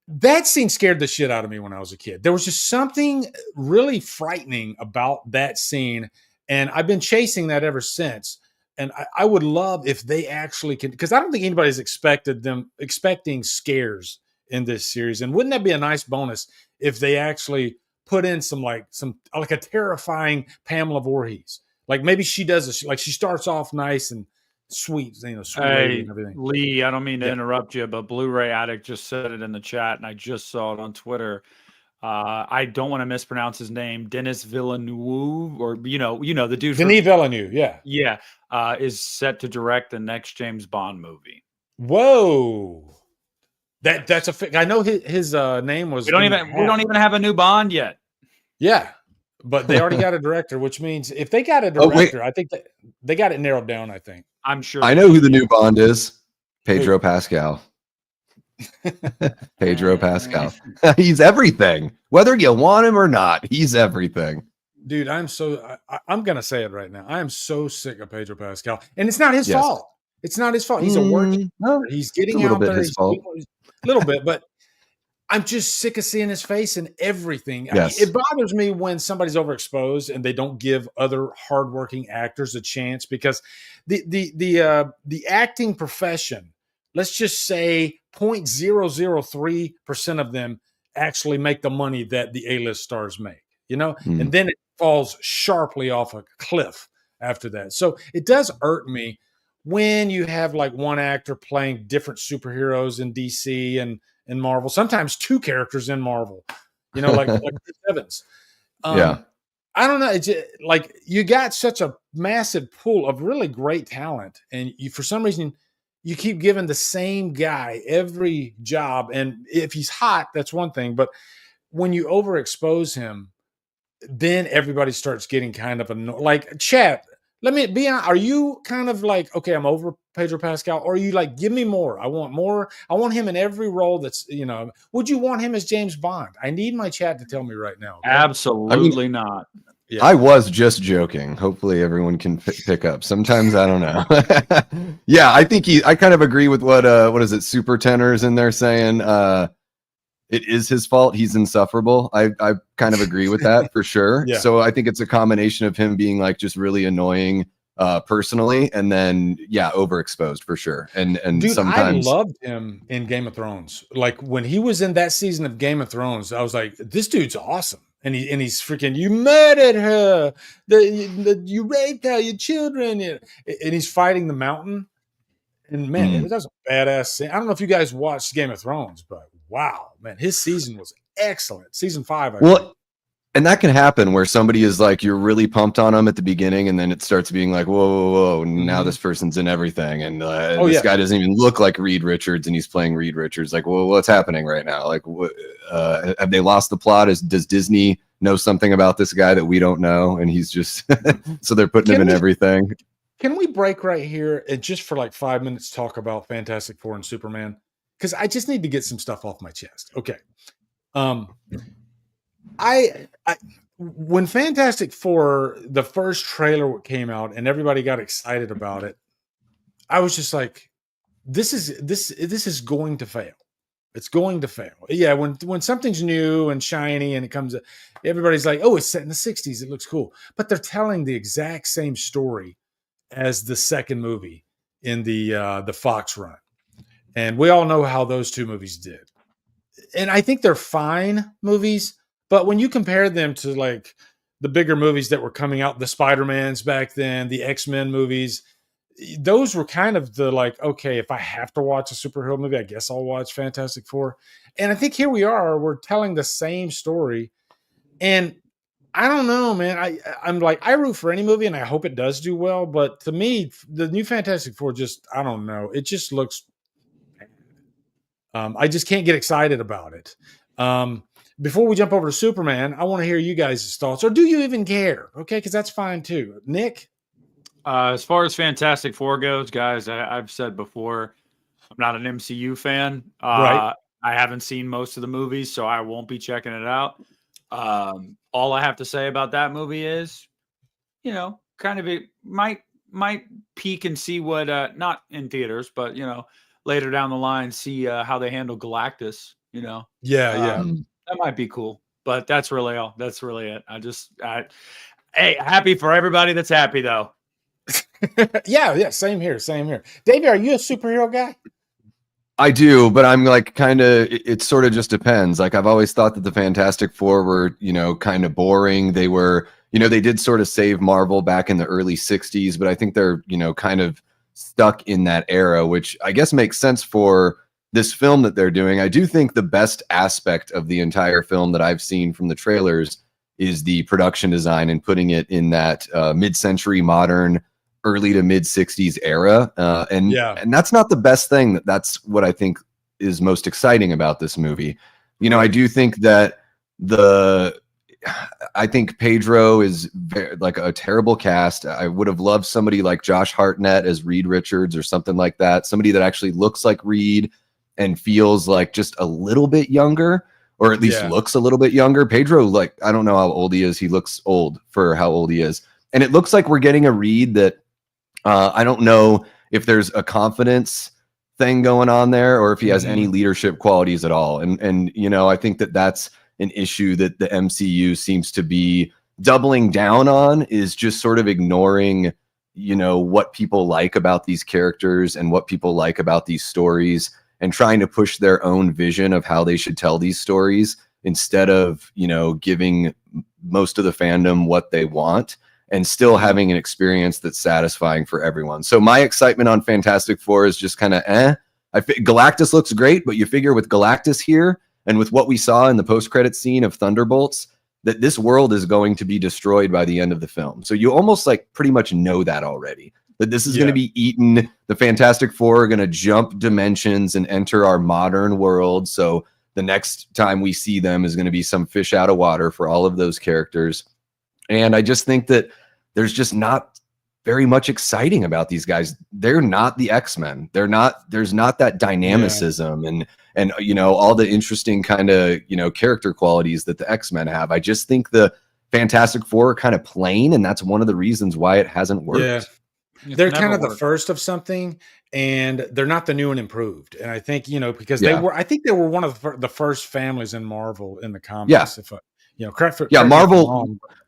That scene scared the shit out of me when I was a kid. There was just something really frightening about that scene, and I've been chasing that ever since. And I would love if they actually can, because I don't think anybody's expecting scares in this series. And wouldn't that be a nice bonus if they actually put in some like a terrifying Pamela Voorhees? Like maybe she does like she starts off nice and sweet, you know, sweet lady and everything. Lee, I don't mean to interrupt you, but Blu-ray Addict just said it in the chat, and I just saw it on Twitter. I don't want to mispronounce his name. Denis Villeneuve, or you know the dude. Denis Villeneuve, is set to direct the next James Bond movie. Whoa, that's I know his name was. We don't even have a new Bond yet. Yeah, but they already got a director, which means if they got a director, I think they got it narrowed down. I think. I'm sure. I know who the new Bond is. Pedro Pascal. Pedro Pascal. He's everything. Whether you want him or not, he's everything. Dude, I'm going to say it right now. I am so sick of Pedro Pascal. And it's not his fault. It's not his fault. He's a working. He's getting out there. His fault. A little bit, but I'm just sick of seeing his face and everything. Yes. I mean, it bothers me when somebody's overexposed and they don't give other hardworking actors a chance, because the acting profession, let's just say 0.003% of them actually make the money that the A-list stars make, you know, and then it falls sharply off a cliff after that. So it does irk me when you have like one actor playing different superheroes in DC and Marvel, sometimes two characters in Marvel, you know, like Chris Evans. I don't know. It's just, like you got such a massive pool of really great talent, and you, for some reason, you keep giving the same guy every job. And if he's hot, that's one thing. But when you overexpose him, then everybody starts getting kind of annoyed. Like, Chad, let me be honest. Are you kind of like, okay, I'm over Pedro Pascal? Or are you like, give me more? I want more. I want him in every role that's, you know, would you want him as James Bond? I need my chat to tell me right now. Okay? Absolutely not. Yeah. I was just joking. Hopefully everyone can pick up. Sometimes I don't know. Yeah, I think I kind of agree with what is it, Super Tenors in there saying it is his fault. He's insufferable. I kind of agree with that for sure. Yeah. So I think it's a combination of him being like just really annoying personally, and then overexposed for sure. And dude, sometimes I loved him in Game of Thrones. Like when he was in that season of Game of Thrones, I was like, this dude's awesome. and he's freaking, you murdered her, you raped her, your children, and he's fighting the mountain. And man, that was a badass scene. I don't know if you guys watched Game of Thrones, but wow, man, his season was excellent. Season 5. And that can happen where somebody is like, you're really pumped on them at the beginning, and then it starts being like, whoa, now this person's in everything, and this guy doesn't even look like Reed Richards, and he's playing Reed Richards. Like, well, what's happening right now? Like, have they lost the plot? Does Disney know something about this guy that we don't know? And he's just so they're putting him in everything. Can we break right here and just for like 5 minutes talk about Fantastic Four and Superman? Because I just need to get some stuff off my chest. Okay. When Fantastic Four, the first trailer came out and everybody got excited about it, I was just like, this is going to fail. It's going to fail. Yeah, when something's new and shiny and it comes, everybody's like, oh, it's set in the 60s. It looks cool. But they're telling the exact same story as the second movie in the Fox run. And we all know how those two movies did. And I think they're fine movies, but when you compare them to like the bigger movies that were coming out, the Spider-Mans back then, the X-Men movies, those were kind of the like, okay, if I have to watch a superhero movie, I guess I'll watch Fantastic Four. And I think here we are, we're telling the same story. And I don't know, man. I'm like, I root for any movie and I hope it does do well. But to me, the new Fantastic Four just, I don't know. It just looks, I just can't get excited about it. Before we jump over to Superman, I want to hear you guys' thoughts, or do you even care? Okay, because that's fine too. Nick? As far as Fantastic Four goes, guys, I've said before, I'm not an MCU fan. Right. I haven't seen most of the movies, so I won't be checking it out. All I have to say about that movie is, kind of it might peek and see what, not in theaters, but, later down the line, see how they handle Galactus, Yeah. That might be cool, but that's really all. That's really it. Hey, happy for everybody that's happy though. Yeah. Same here. Davey, are you a superhero guy? I do, but I'm like it sort of just depends. Like I've always thought that the Fantastic Four were, kind of boring. They were, they did sort of save Marvel back in the early 60s, but I think they're, kind of stuck in that era, which I guess makes sense for this film that they're doing. I do think the best aspect of the entire film that I've seen from the trailers is the production design and putting it in that mid-century modern, early to mid 60s era. And that's not the best thing. That's what I think is most exciting about this movie. I do think that I think Pedro is like a terrible cast. I would have loved somebody like Josh Hartnett as Reed Richards or something like that. Somebody that actually looks like Reed and feels like just a little bit younger, or at least looks a little bit younger. Pedro, like, I don't know how old he is. He looks old for how old he is. And it looks like we're getting a Reed that I don't know if there's a confidence thing going on there or if he has any leadership qualities at all. And I think that that's an issue that the MCU seems to be doubling down on, is just sort of ignoring, what people like about these characters and what people like about these stories, and trying to push their own vision of how they should tell these stories instead of, giving most of the fandom what they want and still having an experience that's satisfying for everyone. So my excitement on Fantastic Four is just kind of Galactus looks great, but you figure with Galactus here and with what we saw in the post-credit scene of Thunderbolts, that this world is going to be destroyed by the end of the film. So you almost like pretty much know that already, that this is going to be eaten. The Fantastic Four are going to jump dimensions and enter our modern world. So the next time we see them is going to be some fish out of water for all of those characters. And I just think that there's just not very much exciting about these guys. They're not the X-Men. There's not that dynamicism and all the interesting kind of, character qualities that the X-Men have. I just think the Fantastic Four are kind of plain, and that's one of the reasons why it hasn't worked. Yeah. They're kind of the first of something, and they're not the new and improved. And I think, because they were one of the first families in Marvel in the comics.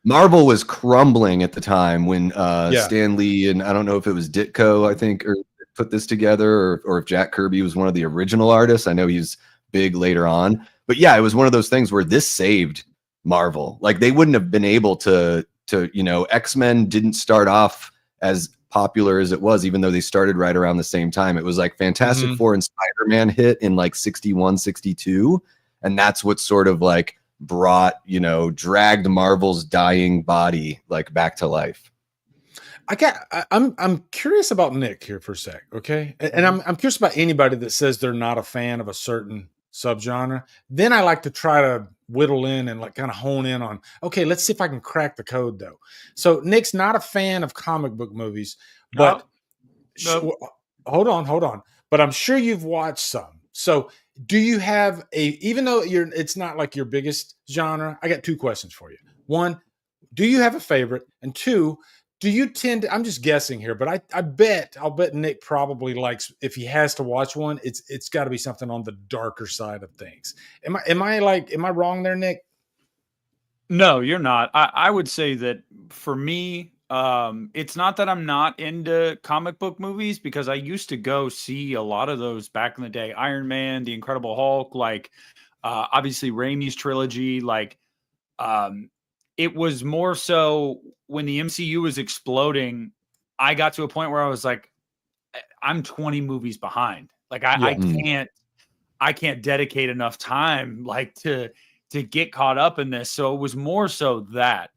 Marvel was crumbling at the time when Stan Lee and I don't know if it was Ditko, I think, or put this together, or if Jack Kirby was one of the original artists. I know he's big later on, but it was one of those things where this saved Marvel. Like they wouldn't have been able to X-Men didn't start off as popular as it was, even though they started right around the same time. It was like Fantastic Four and Spider-Man hit in like 61, 62. And that's what sort of like brought, dragged Marvel's dying body like back to life. I'm curious about Nick here for a sec. Okay. And I'm curious about anybody that says they're not a fan of a certain subgenre. Then I like to try to whittle in and like kind of hone in on, okay, let's see if I can crack the code though. So Nick's not a fan of comic book movies, but hold on. But I'm sure you've watched some. So do you have even though it's not like your biggest genre, I got two questions for you. One, do you have a favorite? And two, do you tend to, I'm just guessing here, but I'll bet Nick probably likes, if he has to watch one, it's got to be something on the darker side of things. Am I wrong there, Nick? No, you're not. I would say that for me, it's not that I'm not into comic book movies, because I used to go see a lot of those back in the day. Iron Man, The Incredible Hulk, like obviously Raimi's trilogy, like it was more so when the MCU was exploding, I got to a point where I was like, I'm 20 movies behind. Like I can't dedicate enough time like to get caught up in this. So it was more so that.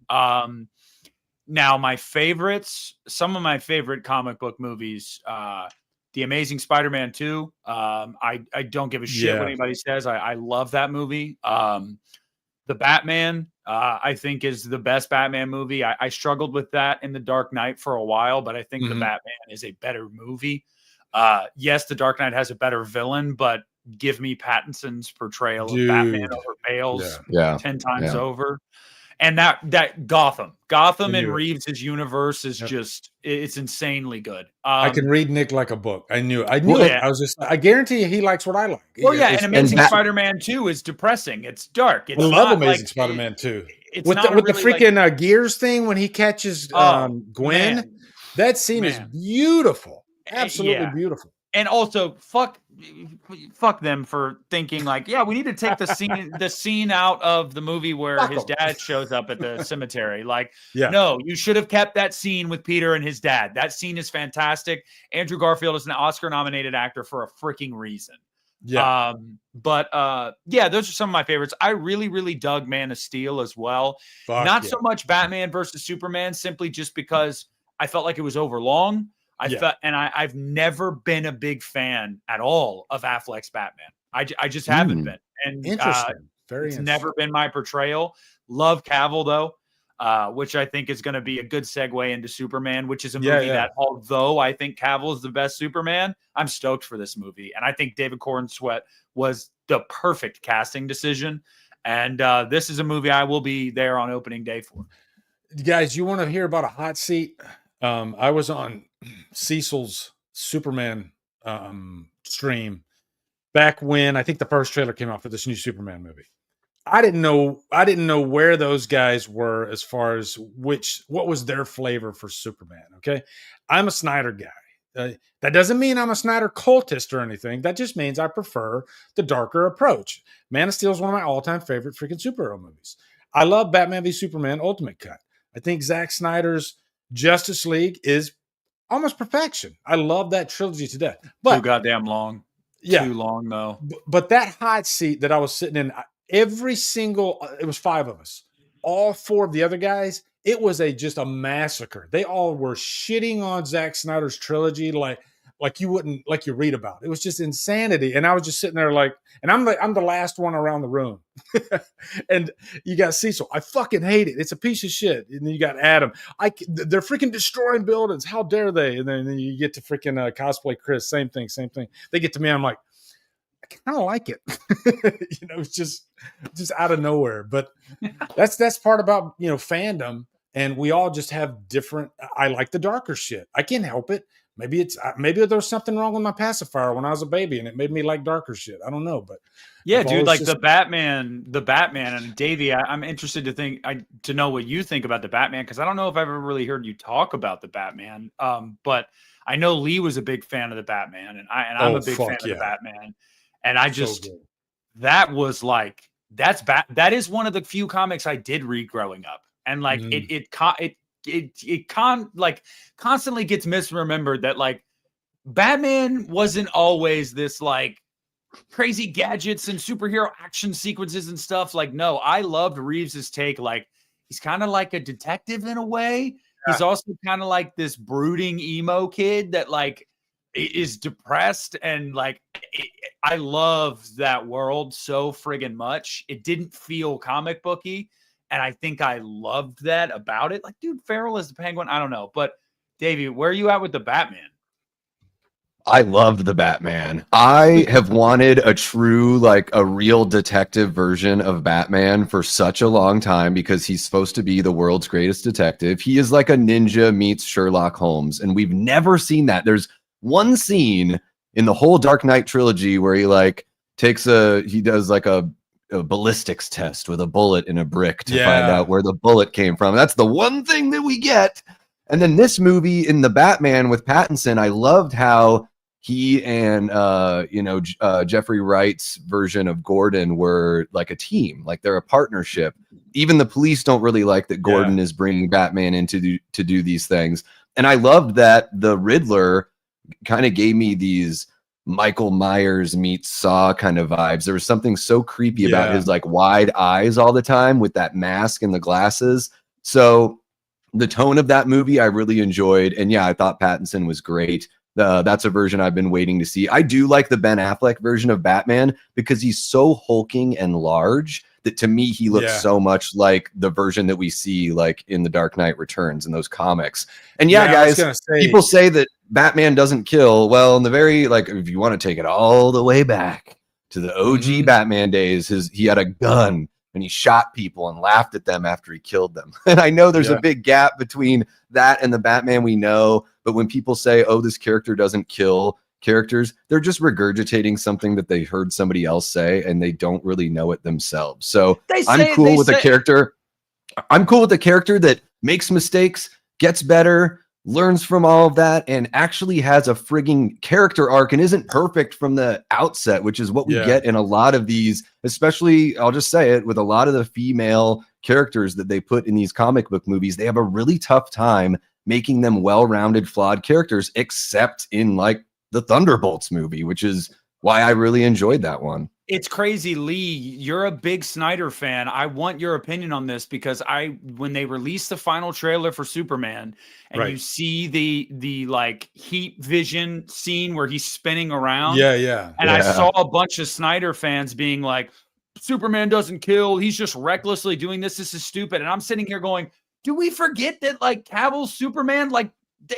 Now my favorites, some of my favorite comic book movies, The Amazing Spider-Man 2. I don't give a shit what anybody says. I love that movie. The Batman, I think, is the best Batman movie. I struggled with that in The Dark Knight for a while, but I think The Batman is a better movie. Yes, The Dark Knight has a better villain, but give me Pattinson's portrayal of Batman over Bale's 10 times over. And that Gotham and Reeves' universe is just, it's insanely good. I can read Nick like a book. I knew it. I guarantee you he likes what I like. Well, and Amazing Spider-Man 2 is depressing. It's dark. It's I love Amazing Spider-Man 2. With the freaking Gears thing when he catches Gwen. Man. That scene is beautiful. Absolutely beautiful. And also, fuck them for thinking like, we need to take the scene out of the movie where his dad shows up at the cemetery. Like, no, you should have kept that scene with Peter and his dad. That scene is fantastic. Andrew Garfield is an Oscar-nominated actor for a freaking reason. Those are some of my favorites. I really, really dug Man of Steel as well. Not so much Batman versus Superman, simply just because I felt like it was overlong. I've never been a big fan at all of Affleck's Batman. I just haven't been. And interesting. It's never been my portrayal. Love Cavill though, which I think is going to be a good segue into Superman, which is a movie that, although I think Cavill is the best Superman, I'm stoked for this movie. And I think David Cornsweet was the perfect casting decision. And this is a movie I will be there on opening day for. Guys, you want to hear about a hot seat? I was on Cecil's Superman stream back when I think the first trailer came out for this new Superman movie. I didn't know where those guys were as far as what was their flavor for Superman. Okay. I'm a Snyder guy. That doesn't mean I'm a Snyder cultist or anything. That just means I prefer the darker approach. Man of Steel is one of my all-time favorite freaking superhero movies. I love Batman v Superman Ultimate Cut. I think Zack Snyder's Justice League is almost perfection. I love that trilogy to death. But too goddamn long. Yeah. Too long though. But that hot seat that I was sitting in, it was 5 of us. All 4 of the other guys, it was just a massacre. They all were shitting on Zack Snyder's trilogy like you read about. It was just insanity. And I was just sitting there and I'm the last one around the room. And you got Cecil. I fucking hate it. It's a piece of shit. And then you got Adam. They're freaking destroying buildings. How dare they? And then you get to freaking cosplay Chris. Same thing. They get to me. I'm like, I kind of like it. It's just out of nowhere. But that's part about, fandom. And we all just have different. I like the darker shit. I can't help it. Maybe there was something wrong with my pacifier when I was a baby and it made me like darker shit. I don't know, but dude, like the Batman and Davey, I'm interested to know what you think about the Batman, because I don't know if I've ever really heard you talk about the Batman. But I know Lee was a big fan of the Batman, and I'm a big fan of the Batman, and I just that was like that is one of the few comics I did read growing up. And like it constantly gets misremembered that like Batman wasn't always this like crazy gadgets and superhero action sequences and stuff. Like, no, I loved Reeves's take. Like, he's kind of like a detective in a way. He's also kind of like this brooding emo kid that like is depressed, and like I love that world so friggin' much. It didn't feel comic booky. And I think I loved that about it. Like, dude, Farrell is the Penguin. I don't know. But, Davey, where are you at with the Batman? I loved the Batman. I have wanted a true, like a real detective version of Batman for such a long time because he's supposed to be the world's greatest detective. He is like a ninja meets Sherlock Holmes. And we've never seen that. There's one scene in the whole Dark Knight trilogy where he like he does like a ballistics test with a bullet in a brick to find out where the bullet came from. That's the one thing that we get. And then this movie in the Batman with Pattinson, I loved how he and Jeffrey Wright's version of Gordon were like a team, like they're a partnership. Even the police don't really like that Gordon is bringing Batman in to do these things. And I loved that the Riddler kind of gave me these Michael Myers meets Saw kind of vibes. There was something so creepy about his like wide eyes all the time with that mask and the glasses. So the tone of that movie I really enjoyed. And yeah, I thought Pattinson was great. That's a version I've been waiting to see. I do like the Ben Affleck version of Batman because he's so hulking and large that to me he looks so much like the version that we see like in The Dark Knight Returns in those comics. And guys, people say that Batman doesn't kill. Well, in the very like if you want to take it all the way back to the OG Batman days, he had a gun and he shot people and laughed at them after he killed them. And I know there's a big gap between that and the Batman we know, but when people say, oh, this character doesn't kill characters, they're just regurgitating something that they heard somebody else say and they don't really know it themselves. So I'm cool with a character. I'm cool with a character that makes mistakes, gets better, learns from all of that, and actually has a frigging character arc and isn't perfect from the outset, which is what we get in a lot of these, especially, I'll just say it, with a lot of the female characters that they put in these comic book movies. They have a really tough time making them well-rounded, flawed characters, except in like the Thunderbolts movie, which is why I really enjoyed that one. It's crazy, Lee. You're a big Snyder fan. I want your opinion on this because when they released the final trailer for Superman and you see the like heat vision scene where he's spinning around. And I saw a bunch of Snyder fans being like, Superman doesn't kill. He's just recklessly doing this. This is stupid. And I'm sitting here going, do we forget that like Cavill's Superman, like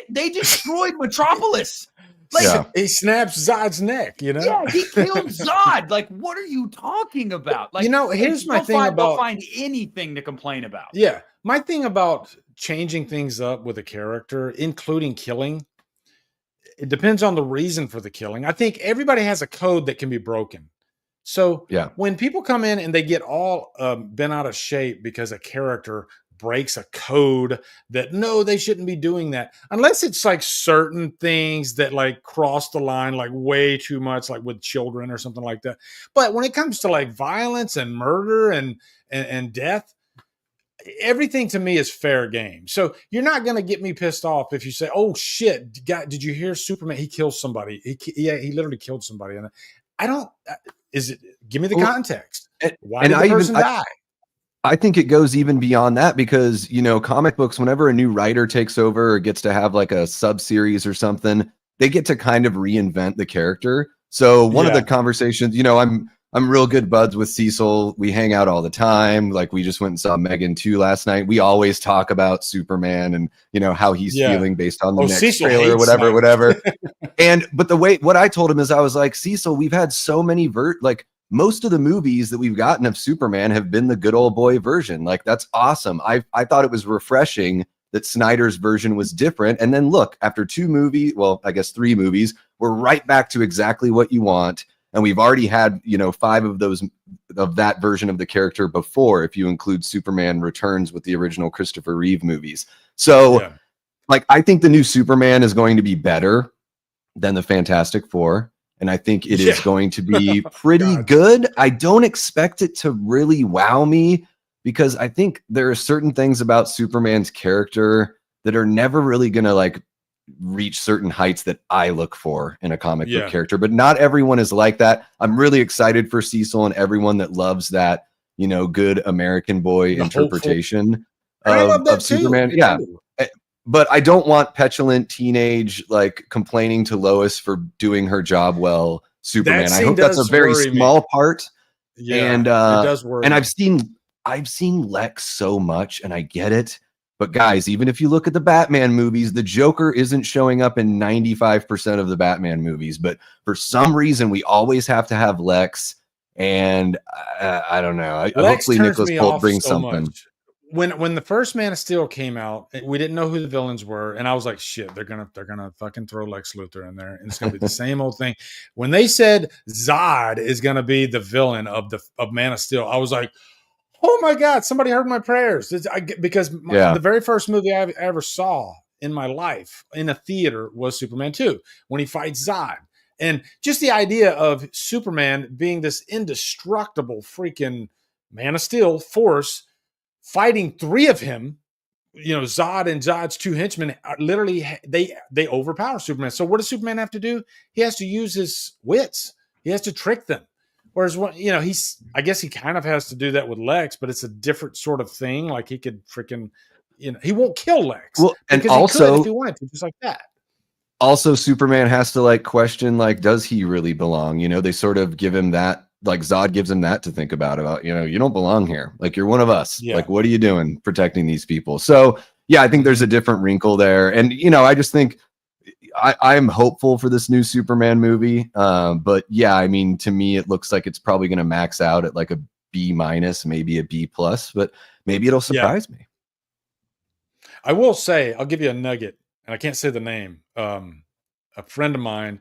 they destroyed Metropolis? Like he snaps Zod's neck, you know? Yeah, he killed Zod. Like, what are you talking about? Like, here's my thing about they'll find anything to complain about. Yeah. My thing about changing things up with a character, including killing, it depends on the reason for the killing. I think everybody has a code that can be broken. So when people come in and they get all bent out of shape because a character breaks a code that no, they shouldn't be doing that unless it's like certain things that like cross the line like way too much, like with children or something like that. But when it comes to like violence and murder and death, everything to me is fair game. So you're not going to get me pissed off if you say, oh shit, did you hear Superman? He killed somebody. He literally killed somebody. And I don't, give me the context. Why did the person die? I think it goes even beyond that because, comic books, whenever a new writer takes over or gets to have like a sub-series or something, they get to kind of reinvent the character. So one of the conversations, I'm real good buds with Cecil. We hang out all the time. Like we just went and saw Megan 2 last night. We always talk about Superman and, how he's feeling based on the next Cecil trailer, whatever. But what I told him is I was like, Cecil, we've had so many most of the movies that we've gotten of Superman have been the good old boy version. Like, that's awesome. I thought it was refreshing that Snyder's version was different. And then look, after 3 movies, we're right back to exactly what you want. And we've already had, 5 of that version of the character before, if you include Superman Returns with the original Christopher Reeve movies. So I think the new Superman is going to be better than the Fantastic Four. and I think it is going to be pretty good. I don't expect it to really wow me, because I think there are certain things about Superman's character that are never really going to like reach certain heights that I look for in a comic book character, but not everyone is like that. I'm really excited for Cecil and everyone that loves that, you know, good American boy interpretation of Superman. Yeah. But I don't want petulant teenage, like complaining to Lois for doing her job well, Superman. I hope that's a very small part. Yeah, and it does worry. And I've seen Lex so much, and I get it. But guys, even if you look at the Batman movies, the Joker isn't showing up in 95% of the Batman movies. But for some reason, we always have to have Lex. And I don't know. Hopefully, Nicholas Hoult brings something. Much. When the first Man of Steel came out, we didn't know who the villains were, and I was like, "Shit, they're gonna fucking throw Lex Luthor in there, and it's gonna be the same old thing." When they said Zod is gonna be the villain of Man of Steel, I was like, "Oh my God, somebody heard my prayers!" Because the very first movie I ever saw in my life in a theater was Superman 2, when he fights Zod, and just the idea of Superman being this indestructible freaking Man of Steel force, fighting three of him, you know, Zod and Zod's two henchmen, literally they overpower Superman. So what does Superman have to do? He has to use his wits. He has to trick them. Whereas, you know, I guess he kind of has to do that with Lex, but it's a different sort of thing. Like he could freaking, you know, he won't kill Lex. Well, and also, he could if he wanted to, just like that. Also, Superman has to like question, like, does he really belong? You know, they sort of give him that. Like Zod gives him that to think about, you know, you don't belong here. Like, you're one of us. Yeah. Like, what are you doing protecting these people? So yeah, I think there's a different wrinkle there. And, you know, I just think I'm hopeful for this new Superman movie. But yeah, I mean, to me, it looks like it's probably going to max out at like a B-, maybe a B+, but maybe it'll surprise me. I will say, I'll give you a nugget, and I can't say the name. A friend of mine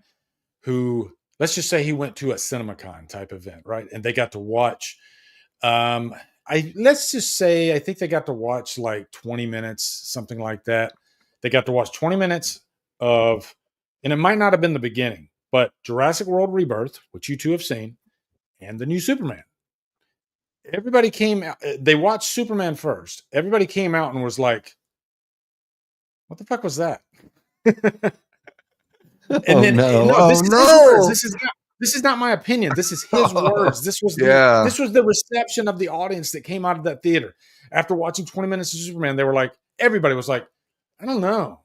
who, let's just say he went to a CinemaCon type event, right? And they got to watch, let's just say, I think they got to watch like 20 minutes, something like that. They got to watch 20 minutes of, and it might not have been the beginning, but Jurassic World Rebirth, which you two have seen, and the new Superman. Everybody came out, they watched Superman first. Everybody came out and was like, what the fuck was that? And then, this is not my opinion. This is his words. This was the reception of the audience that came out of that theater after watching 20 minutes of Superman. They were like, everybody was like, I don't know,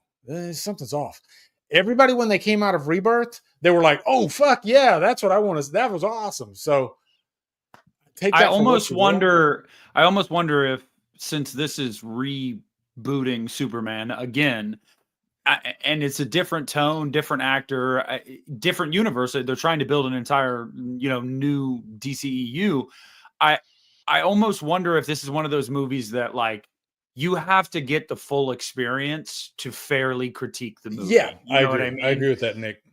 something's off. Everybody, when they came out of Rebirth, they were like, oh fuck yeah, that's what I want to. That was awesome. So take that. I almost wonder if, since this is rebooting Superman again, and it's a different tone, different actor, different universe. They're trying to build an entire, you know, new DCEU. I almost wonder if this is one of those movies that, like, you have to get the full experience to fairly critique the movie. Yeah, I agree. I agree with that, Nick.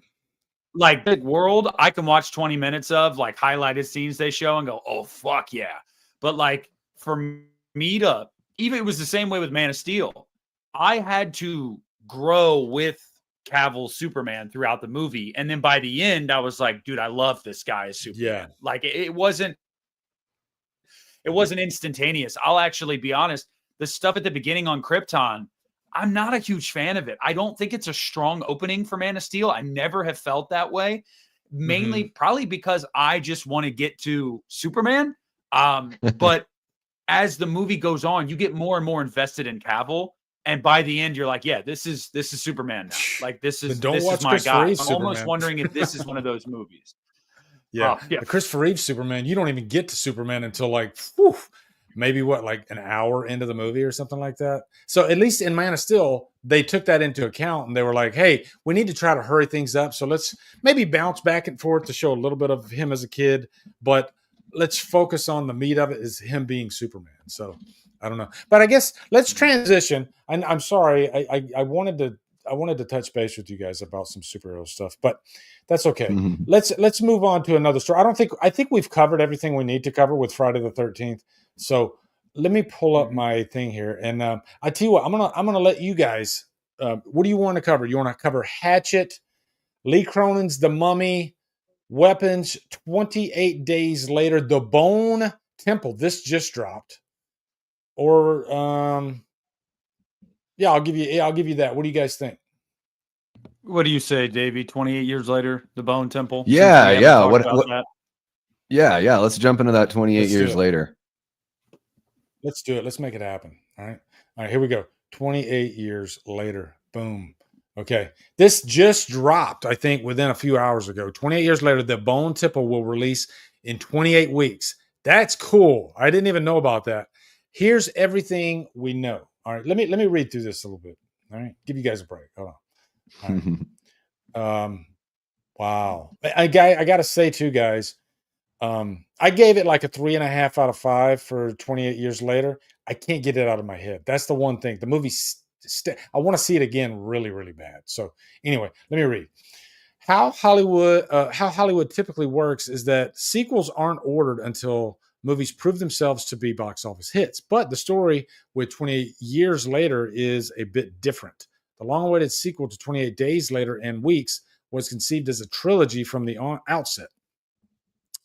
Like, Big World, I can watch 20 minutes of, like, highlighted scenes they show and go, oh, fuck yeah. But, like, for me to, even it was the same way with Man of Steel. I had to grow with Cavill's Superman throughout the movie, and then by the end I was like, dude, I love this guy as Superman. Yeah. Like, it wasn't instantaneous. I'll actually be honest, the stuff at the beginning on Krypton, I'm not a huge fan of it. I don't think it's a strong opening for Man of Steel. I never have felt that way, mainly probably because I just want to get to Superman. But as the movie goes on, you get more and more invested in Cavill. And by the end, you're like, yeah, this is Superman now. Like, this is my guy. I'm almost wondering if this is one of those movies. Yeah. The Christopher Reeve Superman, you don't even get to Superman until like, maybe like an hour into the movie or something like that. So at least in Man of Steel, they took that into account and they were like, hey, we need to try to hurry things up. So let's maybe bounce back and forth to show a little bit of him as a kid, but let's focus on the meat of it is him being Superman. So I don't know, but I guess let's transition. I'm sorry. I wanted to touch base with you guys about some superhero stuff, but that's okay. Mm-hmm. Let's move on to another story. I think we've covered everything we need to cover with Friday the 13th. So let me pull up my thing here. And I tell you what, I'm going to let you guys, what do you want to cover? You want to cover Hatchet, Lee Cronin's The Mummy, weapons 28 days later. The Bone Temple. This just dropped. Or yeah, I'll give you that. What do you guys think? What do you say, Davey? 28 years later, the Bone Temple. Yeah. What? Yeah. Let's jump into that 28 years later. Let's do it. Let's make it happen. All right. Here we go. 28 years later. Boom. Okay. This just dropped, I think, within a few hours ago. 28 years later, the Bone Temple will release in 28 weeks. That's cool. I didn't even know about that. Here's everything we know. All right. Let me read through this a little bit. All right. Give you guys a break. Hold on. All right. Wow. I got to say too, guys, I gave it like a 3.5 out of 5 for 28 years later. I can't get it out of my head. That's the one thing. The movie, I want to see it again really, really bad. So anyway, let me read. How Hollywood typically works is that sequels aren't ordered until movies prove themselves to be box office hits. But the story with 28 years later is a bit different. The long-awaited sequel to 28 Days Later and Weeks was conceived as a trilogy from the outset,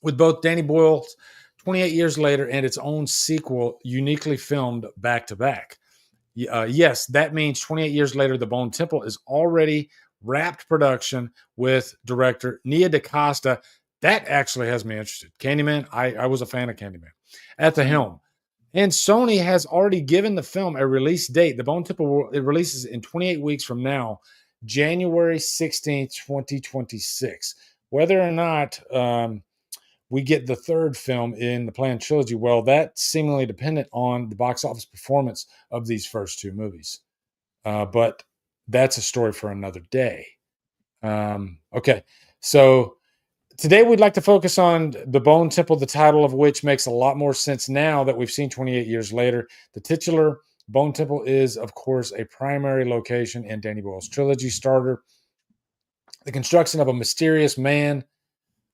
with both Danny Boyle's 28 Years Later and its own sequel uniquely filmed back-to-back. Yes, that means 28 Years Later, The Bone Temple is already wrapped production with director Nia DaCosta. That actually has me interested. Candyman, I was a fan of Candyman, at the helm. And Sony has already given the film a release date. The Bone Temple it releases in 28 weeks from now, January 16th, 2026. Whether or not we get the third film in the planned trilogy, well, that's seemingly dependent on the box office performance of these first two movies. But that's a story for another day. Okay, so today we'd like to focus on The Bone Temple, the title of which makes a lot more sense now that we've seen 28 years later. The titular Bone Temple is, of course, a primary location in Danny Boyle's trilogy starter. The construction of a mysterious man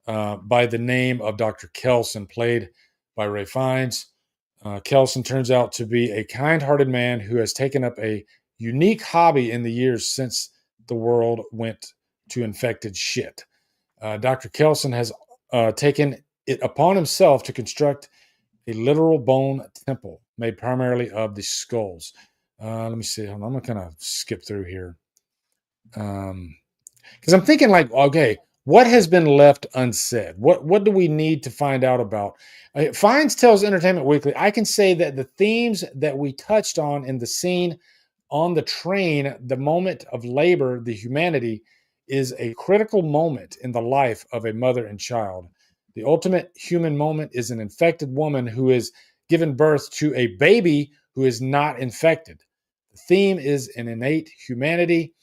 by the name of Dr. Kelson, played by Ray Fiennes. Kelson turns out to be a kind-hearted man who has taken up a unique hobby in the years since the world went to infected shit. Dr. Kelson has taken it upon himself to construct a literal bone temple made primarily of the skulls. Let me see. I'm going to kind of skip through here. Because I'm thinking like, okay, what has been left unsaid? What do we need to find out about? Fiennes tells Entertainment Weekly, I can say that the themes that we touched on in the scene on the train, the moment of labor, the humanity, is a critical moment in the life of a mother and child. The ultimate human moment is an infected woman who is given birth to a baby who is not infected. The theme is an innate humanity.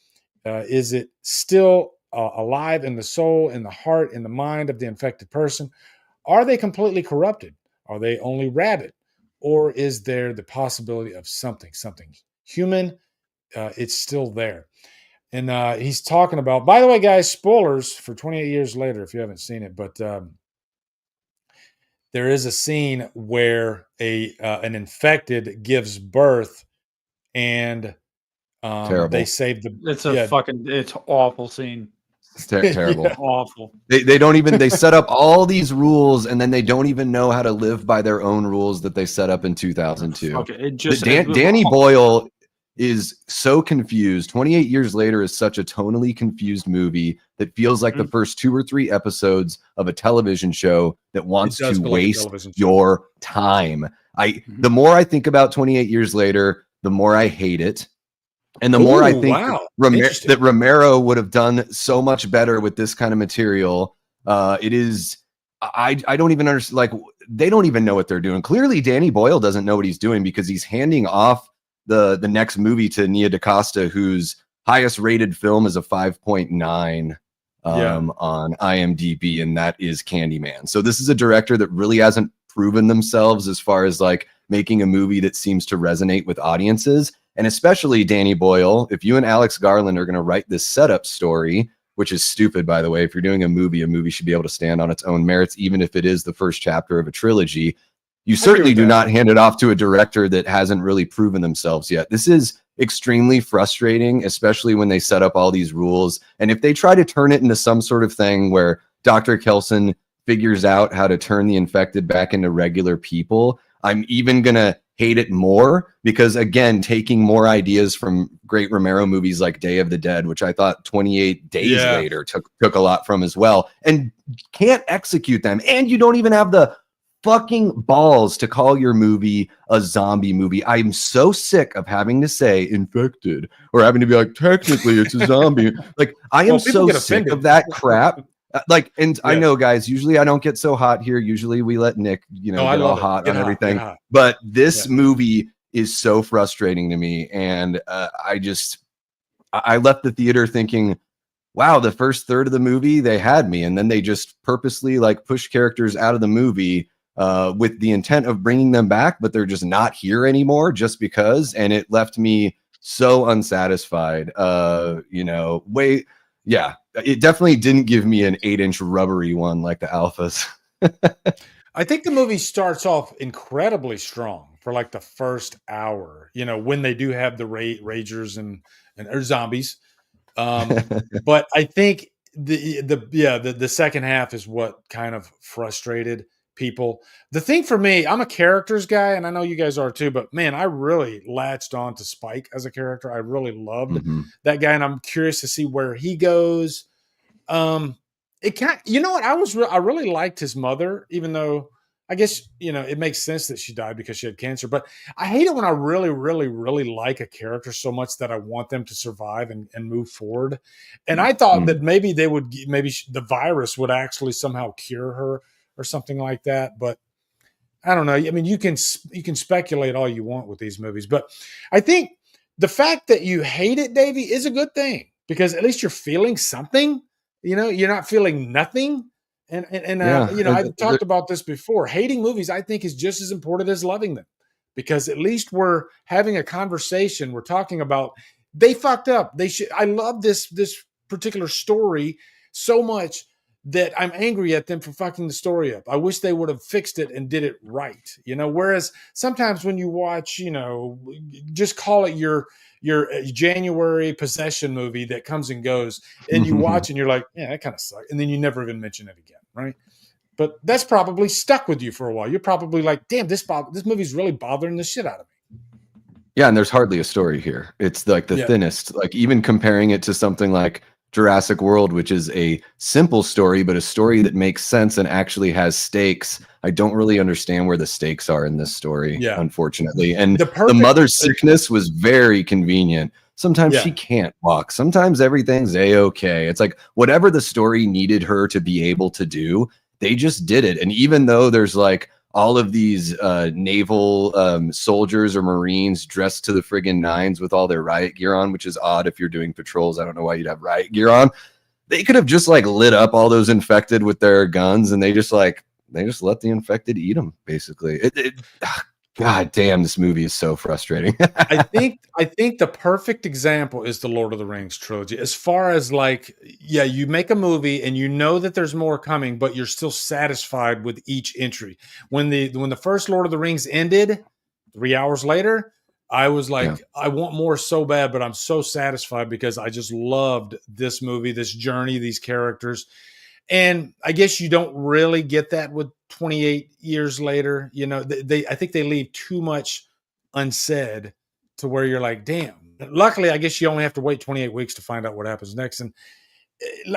Is it still alive in the soul, in the heart, in the mind of the infected person? Are they completely corrupted? Are they only rabid? Or is there the possibility of something human? It's still there. And he's talking about, by the way, guys, spoilers for 28 years later, if you haven't seen it, but there is a scene where an infected gives birth and they save the... It's awful scene. It's terrible. Yeah. Awful. They don't even, they set up all these rules and then they don't even know how to live by their own rules that they set up in 2002. Okay, Danny Boyle is so confused. 28 Years Later is such a tonally confused movie that feels like the first 2 or 3 episodes of a television show that wants to waste your time. The more I think about 28 Years Later, the more I hate it. And the more I think that Romero would have done so much better with this kind of material. It is, I don't even understand. Like, they don't even know what they're doing. Clearly, Danny Boyle doesn't know what he's doing because he's handing off the next movie to Nia DaCosta, whose highest rated film is a 5.9 on IMDb, and that is Candyman. So this is a director that really hasn't proven themselves as far as like making a movie that seems to resonate with audiences. And especially Danny Boyle, if you and Alex Garland are going to write this setup story, which is stupid, by the way, if you're doing a movie should be able to stand on its own merits, even if it is the first chapter of a trilogy. You certainly do not hand it off to a director that hasn't really proven themselves yet. This is extremely frustrating, especially when they set up all these rules. And if they try to turn it into some sort of thing where Dr. Kelson figures out how to turn the infected back into regular people, I'm even going to hate it more because, again, taking more ideas from great Romero movies like Day of the Dead, which I thought 28 Days Later took a lot from as well, and can't execute them. And you don't even have the fucking balls to call your movie a zombie movie. I'm so sick of having to say infected or having to be like, technically it's a zombie. Like, I am so sick of that crap. I know, guys, usually I don't get so hot here. Usually we let Nick, get all hot on everything. But this movie is so frustrating to me. And I left the theater thinking, wow, the first third of the movie, they had me. And then they just purposely push characters out of the movie with the intent of bringing them back, but they're just not here anymore just because. And it left me so unsatisfied. It definitely didn't give me an 8-inch rubbery one like the alphas. I think the movie starts off incredibly strong for the first hour, when they do have the ragers and or zombies. But I think the second half is what kind of frustrated people. The thing for me, I'm a characters guy, and I know you guys are too, but man, I really latched on to Spike as a character. I really loved that guy, and I'm curious to see where he goes. It can't, what? I really liked his mother, even though I guess, it makes sense that she died because she had cancer, but I hate it when I really, really, really like a character so much that I want them to survive and move forward. And I thought that maybe the virus would actually somehow cure her or something like that. But I don't know. I mean, you can speculate all you want with these movies, but I think the fact that you hate it, Davey, is a good thing because at least you're feeling something. You're not feeling nothing. I've talked about this before. Hating movies, I think, is just as important as loving them because at least we're having a conversation. We're talking about they fucked up. I love this particular story so much that I'm angry at them for fucking the story up. I wish they would have fixed it and did it right. Whereas sometimes when you watch, just call it your January possession movie that comes and goes, and you watch and you're like, yeah, that kind of sucks. And then you never even mention it again, right? But that's probably stuck with you for a while. You're probably like, damn, this movie's really bothering the shit out of me. Yeah, and there's hardly a story here. It's the thinnest. Even comparing it to something like Jurassic World, which is a simple story, but a story that makes sense and actually has stakes. I don't really understand where the stakes are in this story, unfortunately. And the mother's sickness was very convenient. Sometimes she can't walk. Sometimes everything's A-okay. It's like whatever the story needed her to be able to do, they just did it. And even though there's all of these naval soldiers or Marines dressed to the friggin' nines with all their riot gear on, which is odd if you're doing patrols. I don't know why you'd have riot gear on. They could have just lit up all those infected with their guns, and they just let the infected eat them. Basically, God damn, this movie is so frustrating. I think the perfect example is the Lord of the Rings trilogy. As far as you make a movie and you know that there's more coming, but you're still satisfied with each entry. When the first Lord of the Rings ended, 3 hours later, I was like, I want more so bad, but I'm so satisfied because I just loved this movie, this journey, these characters. And I guess you don't really get that with 28 years later. I think they leave too much unsaid to where you're like, damn. Luckily, I guess you only have to wait 28 weeks to find out what happens next. And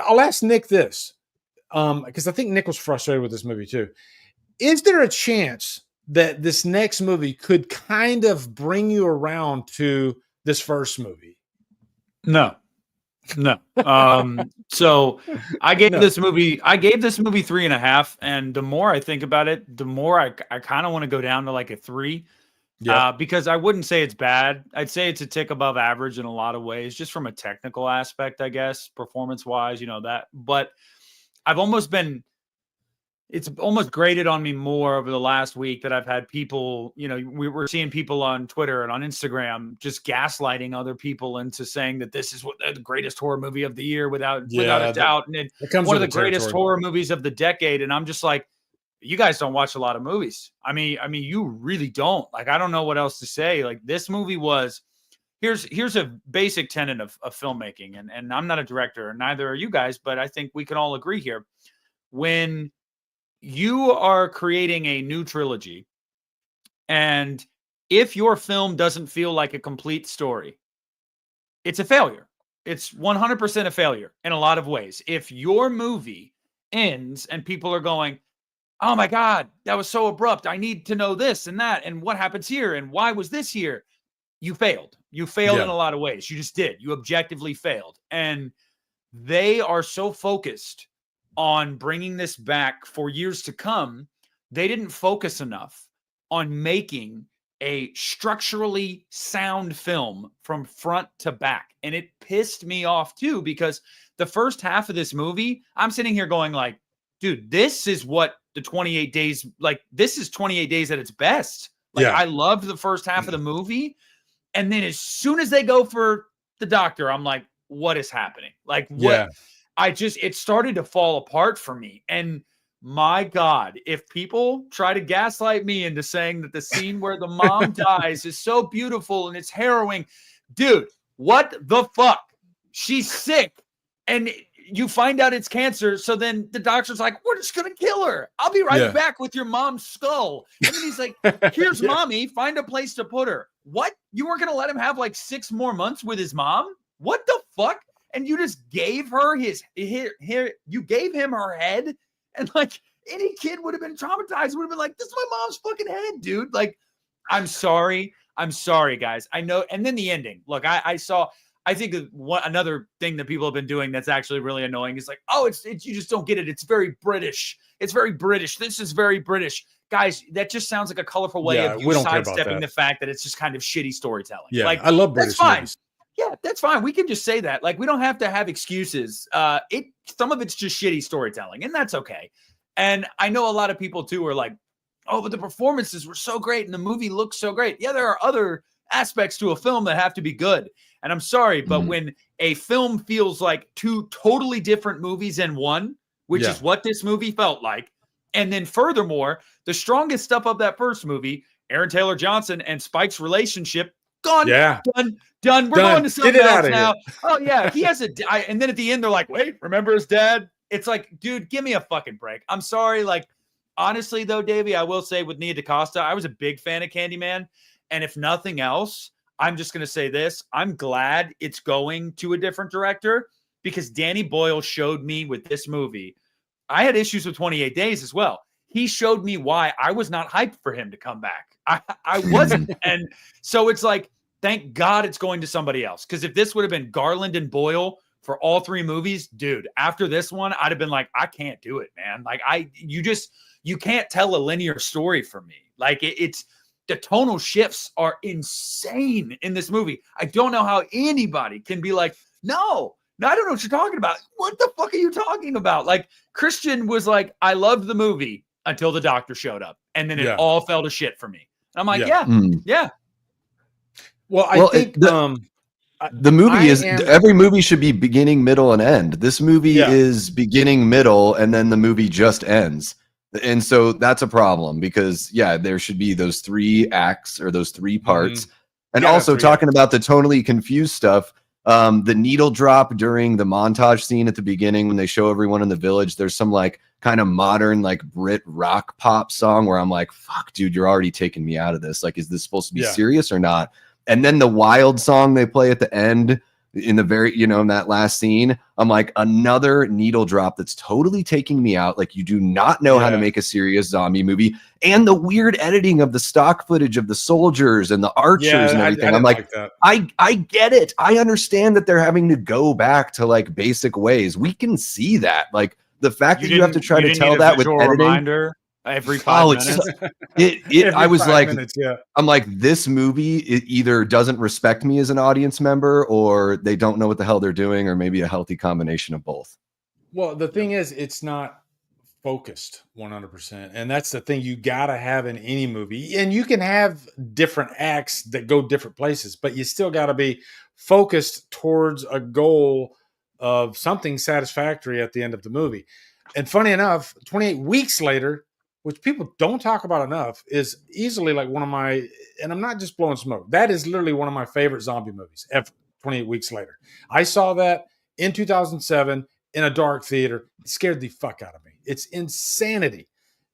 I'll ask Nick this, because I think Nick was frustrated with this movie too. Is there a chance that this next movie could kind of bring you around to this first movie? No. So I gave this movie 3.5, and the more I think about it, the more I kind of want to go down to a 3. Because I wouldn't say it's bad. I'd say it's a tick above average in a lot of ways, just from a technical aspect, I guess, performance wise, that. But it's almost grated on me more over the last week that I've had people, we were seeing people on Twitter and on Instagram just gaslighting other people into saying that this is the greatest horror movie of the year without a doubt. And one of the greatest horror movies of the decade. And I'm just like, you guys don't watch a lot of movies. I mean, you really don't. I don't know what else to say. This movie was, here's a basic tenet of filmmaking. And I'm not a director, and neither are you guys, but I think we can all agree here. when you are creating a new trilogy, and if your film doesn't feel like a complete story, it's a failure. It's 100% a failure in a lot of ways. If your movie ends and people are going, oh my God, that was so abrupt. I need to know this and that. And what happens here? And why was this here? You failed. You failed in a lot of ways. You just did. You objectively failed. And they are so focused on bringing this back for years to come. They didn't focus enough on making a structurally sound film from front to back. And it pissed me off too, because the first half of this movie, I'm sitting here going like, dude, this is what the 28 days, like this is 28 days at its best. Like I loved the first half of the movie. And then as soon as they go for the doctor, I'm like, what is happening? Like what it started to fall apart for me. And my God, if people try to gaslight me into saying that the scene where the mom dies is so beautiful and it's harrowing, dude, what the fuck? She's sick and you find out it's cancer. So then the doctor's like, we're just going to kill her. I'll be right back with your mom's skull. And then he's like, here's mommy, find a place to put her. What? You weren't going to let him have like 6 more months with his mom? What the fuck? And you just gave her you gave him her head. And like any kid would have been traumatized, would have been like, this is my mom's fucking head, dude. Like, I'm sorry, guys. I know. And then the ending. Look, I think another thing that people have been doing that's actually really annoying is like, oh, it's you just don't get it. It's very British. It's very British. This is very British. Guys, that just sounds like a colorful way of you sidestepping the fact that it's just kind of shitty storytelling. Yeah, like, I love British movies. Yeah, that's fine. We can just say that. Like, we don't have to have excuses. Some of it's just shitty storytelling, and that's okay. And I know a lot of people too are like, oh, but the performances were so great and the movie looks so great. Yeah, there are other aspects to a film that have to be good. And I'm sorry, but when a film feels like 2 totally different movies in one, which is what this movie felt like, and then furthermore, the strongest stuff of that first movie, Aaron Taylor Johnson and Spike's relationship, gone, done. We're going to something else now. Oh yeah, he has and then at the end they're like, wait, remember his dad? It's like, dude, give me a fucking break. I'm sorry. Like, honestly though, Davey, I will say with Nia DaCosta, I was a big fan of Candyman. And if nothing else, I'm just going to say this. I'm glad it's going to a different director because Danny Boyle showed me with this movie. I had issues with 28 Days as well. He showed me why I was not hyped for him to come back. I wasn't. And so it's like, thank God it's going to somebody else. Because if this would have been Garland and Boyle for all 3 movies, dude, after this one, I'd have been like, I can't do it, man. Like you can't tell a linear story for me. Like it's the tonal shifts are insane in this movie. I don't know how anybody can be like, no, I don't know what you're talking about. What the fuck are you talking about? Like Christian was like, I loved the movie until the doctor showed up. And then it all fell to shit for me. And I'm like, yeah. Well, I think the movie every movie should be beginning, middle, and end. This movie is beginning, middle, and then the movie just ends. And so that's a problem because there should be those 3 acts or those 3 parts. And also talking about the tonally confused stuff, the needle drop during the montage scene at the beginning when they show everyone in the village, there's some like kind of modern like Brit rock pop song where I'm like, fuck, dude, you're already taking me out of this. Like, is this supposed to be serious or not? And then the wild song they play at the end in the very, in that last scene, I'm like, another needle drop that's totally taking me out. Like, you do not know how to make a serious zombie movie. And the weird editing of the stock footage of the soldiers and the archers and everything. I'm like I get it. I understand that they're having to go back to like basic ways. We can see that. Like the fact that you have to try to tell that with editing. Reminder every 5 minutes. I was like, I'm like, this movie, it either doesn't respect me as an audience member or they don't know what the hell they're doing, or maybe a healthy combination of both. Well, the thing is, it's not focused 100%. And that's the thing you got to have in any movie. And you can have different acts that go different places, but you still got to be focused towards a goal of something satisfactory at the end of the movie. And funny enough, 28 weeks later, which people don't talk about enough, is easily like one of my, and I'm not just blowing smoke, that is literally one of my favorite zombie movies ever, 28 weeks later. I saw that in 2007 in a dark theater. It scared the fuck out of me. It's insanity.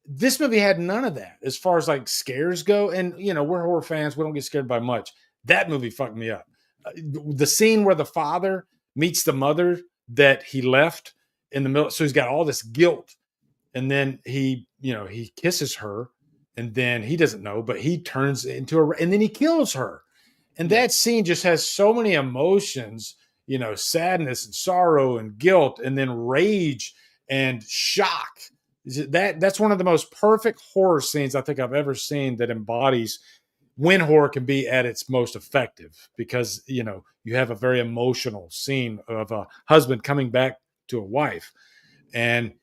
This movie had none of that as far as like scares go. And, you know, we're horror fans. We don't get scared by much. That movie fucked me up. The scene where the father meets the mother that he left in the middle. So he's got all this guilt. And then he kisses her, and then he doesn't know, but he turns into and then he kills her. And that scene just has so many emotions, you know, sadness and sorrow and guilt, and then rage and shock. That's one of the most perfect horror scenes I think I've ever seen that embodies when horror can be at its most effective, because, you know, you have a very emotional scene of a husband coming back to a wife. And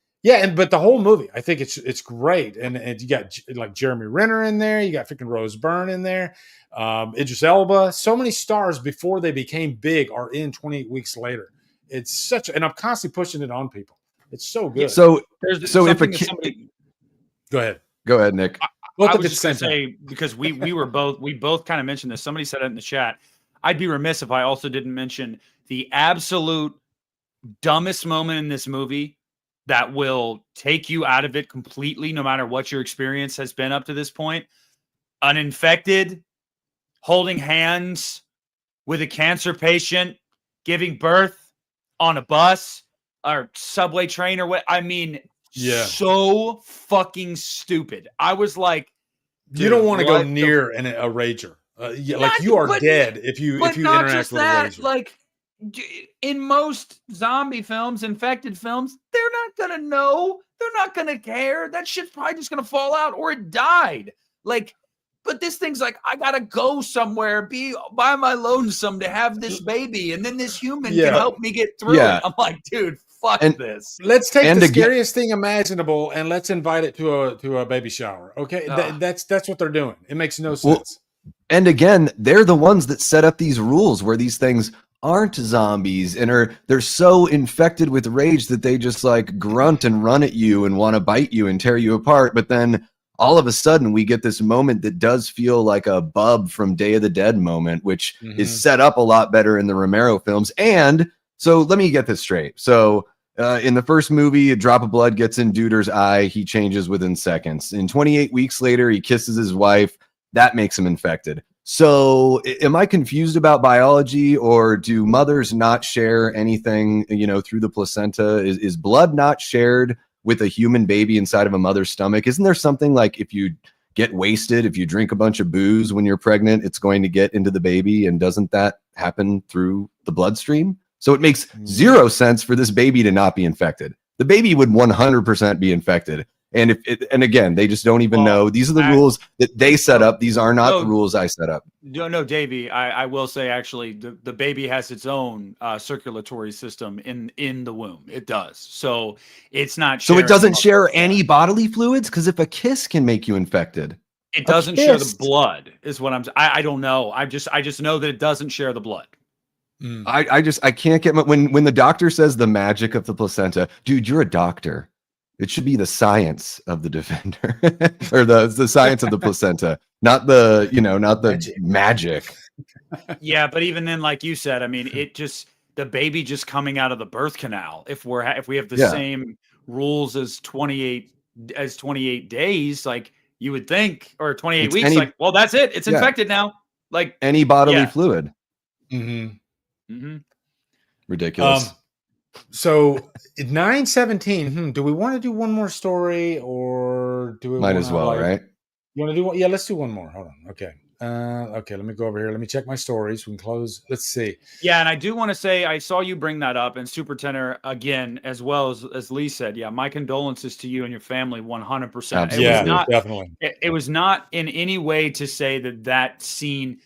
but the whole movie, I think it's great. And you got like Jeremy Renner in there. You got freaking Rose Byrne in there. Idris Elba. So many stars before they became big are in 28 Weeks Later. It's and I'm constantly pushing it on people. It's so good. So if a kid, go ahead, Nick. I was just going to say, because we both kind of mentioned this. Somebody said it in the chat. I'd be remiss if I also didn't mention the absolute dumbest moment in this movie that will take you out of it completely, no matter what your experience has been up to this point. An infected holding hands with a cancer patient, giving birth on a bus or subway train or what. I mean, so fucking stupid. I was like, you don't want to go near a rager. Like you are dead if you interact with a rager. Like, in most zombie films, infected films, they're not going to know. They're not going to care. That shit's probably just going to fall out, or it died. Like, but this thing's like, I got to go somewhere, be by my lonesome to have this baby, and then this human can help me get through it. I'm like, dude, fuck this. Let's take the scariest thing imaginable and let's invite it to a baby shower. Okay, that's what they're doing. It makes no sense. And again, they're the ones that set up these rules where these things aren't zombies and they're so infected with rage that they just like grunt and run at you and want to bite you and tear you apart. But then all of a sudden we get this moment that does feel like a Bub from Day of the Dead moment, which is set up a lot better in the Romero films. And so let me get this straight. So in the first movie, a drop of blood gets in Duder's eye. He changes within seconds. In 28 Weeks Later, he kisses his wife. That makes him infected. So am I confused about biology, or do mothers not share anything, you know, through the placenta? Is blood not shared with a human baby inside of a mother's stomach? Isn't there something like if you get wasted, if you drink a bunch of booze when you're pregnant, it's going to get into the baby? And doesn't that happen through the bloodstream? So it makes zero sense for this baby to not be infected. The baby would 100% be infected. And and again, they just don't even know. These are the rules that they set up. These are not the rules I set up. No, Davey, I will say, actually, the baby has its own circulatory system in the womb. It does. So it's not. So it doesn't share any bodily fluids? Because if a kiss can make you infected. It doesn't share the blood, is what I don't know. I just know that it doesn't share the blood. I can't get when the doctor says the magic of the placenta. Dude, you're a doctor. It should be the science of the defender or the science of the placenta, not the magic. Yeah, but even then, like you said, I mean, the baby just coming out of the birth canal. If we have the same rules as 28 days, like you would think, or 28 weeks, like, well, that's it. It's infected now. Like any bodily fluid. So Ridiculous. at 9:17, do we want to do one more story, or do we might as well, right? You want to do one? Yeah, let's do one more. Hold on. Okay. Okay, let me go over here. Let me check my stories. We can close. Let's see. Yeah, and I do want to say I saw you bring that up, and Super Tenor again, as well as Lee said. Yeah, my condolences to you and your family, 100%. Definitely. It was not in any way to say that scene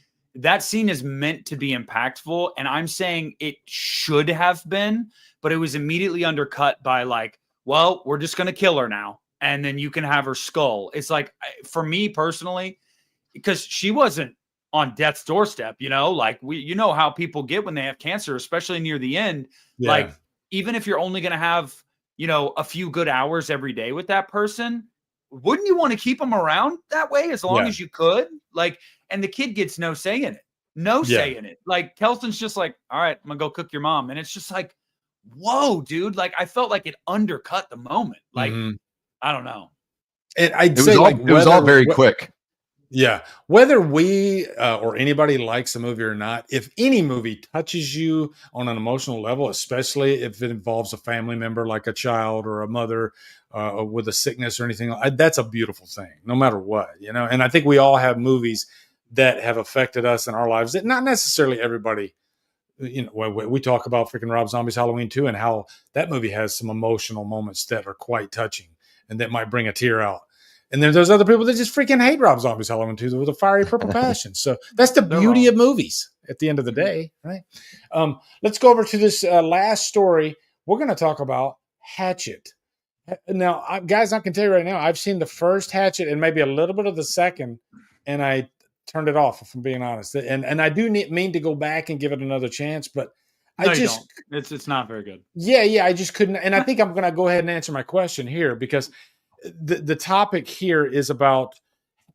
is meant to be impactful, and I'm saying it should have been, but it was immediately undercut by like, well, we're just going to kill her now, and then you can have her skull. It's like, for me personally, because she wasn't on death's doorstep, like you know how people get when they have cancer, especially near the end. Yeah. Like, even if you're only going to have, a few good hours every day with that person, wouldn't you want to keep them around that way as long as you could? Like, and the kid gets no say in it. Say in it. Like, Kelson's just like, all right, I'm gonna go cook your mom. And it's just like, whoa, dude. Like, I felt like it undercut the moment. Like, I don't know. And I'd say like it was all very quick. Yeah. Whether we or anybody likes a movie or not, if any movie touches you on an emotional level, especially if it involves a family member like a child or a mother with a sickness or anything, that's a beautiful thing, no matter what, you know. And I think we all have movies that have affected us in our lives that not necessarily everybody, you know, we talk about freaking Rob Zombie's Halloween 2 and how that movie has some emotional moments that are quite touching and that might bring a tear out. And then there's other people that just freaking hate Rob Zombie's Halloween 2 with a fiery purple passion. So that's the beauty of movies at the end of the day, right? Let's go over to this last story. We're going to talk about Hatchet. Now, guys, I can tell you right now, I've seen the first Hatchet and maybe a little bit of the second, and I turned it off, if I'm being honest. And I do mean to go back and give it another chance, but no, I just don't. It's not very good. Yeah, I just couldn't. And I think I'm going to go ahead and answer my question here because the topic here is about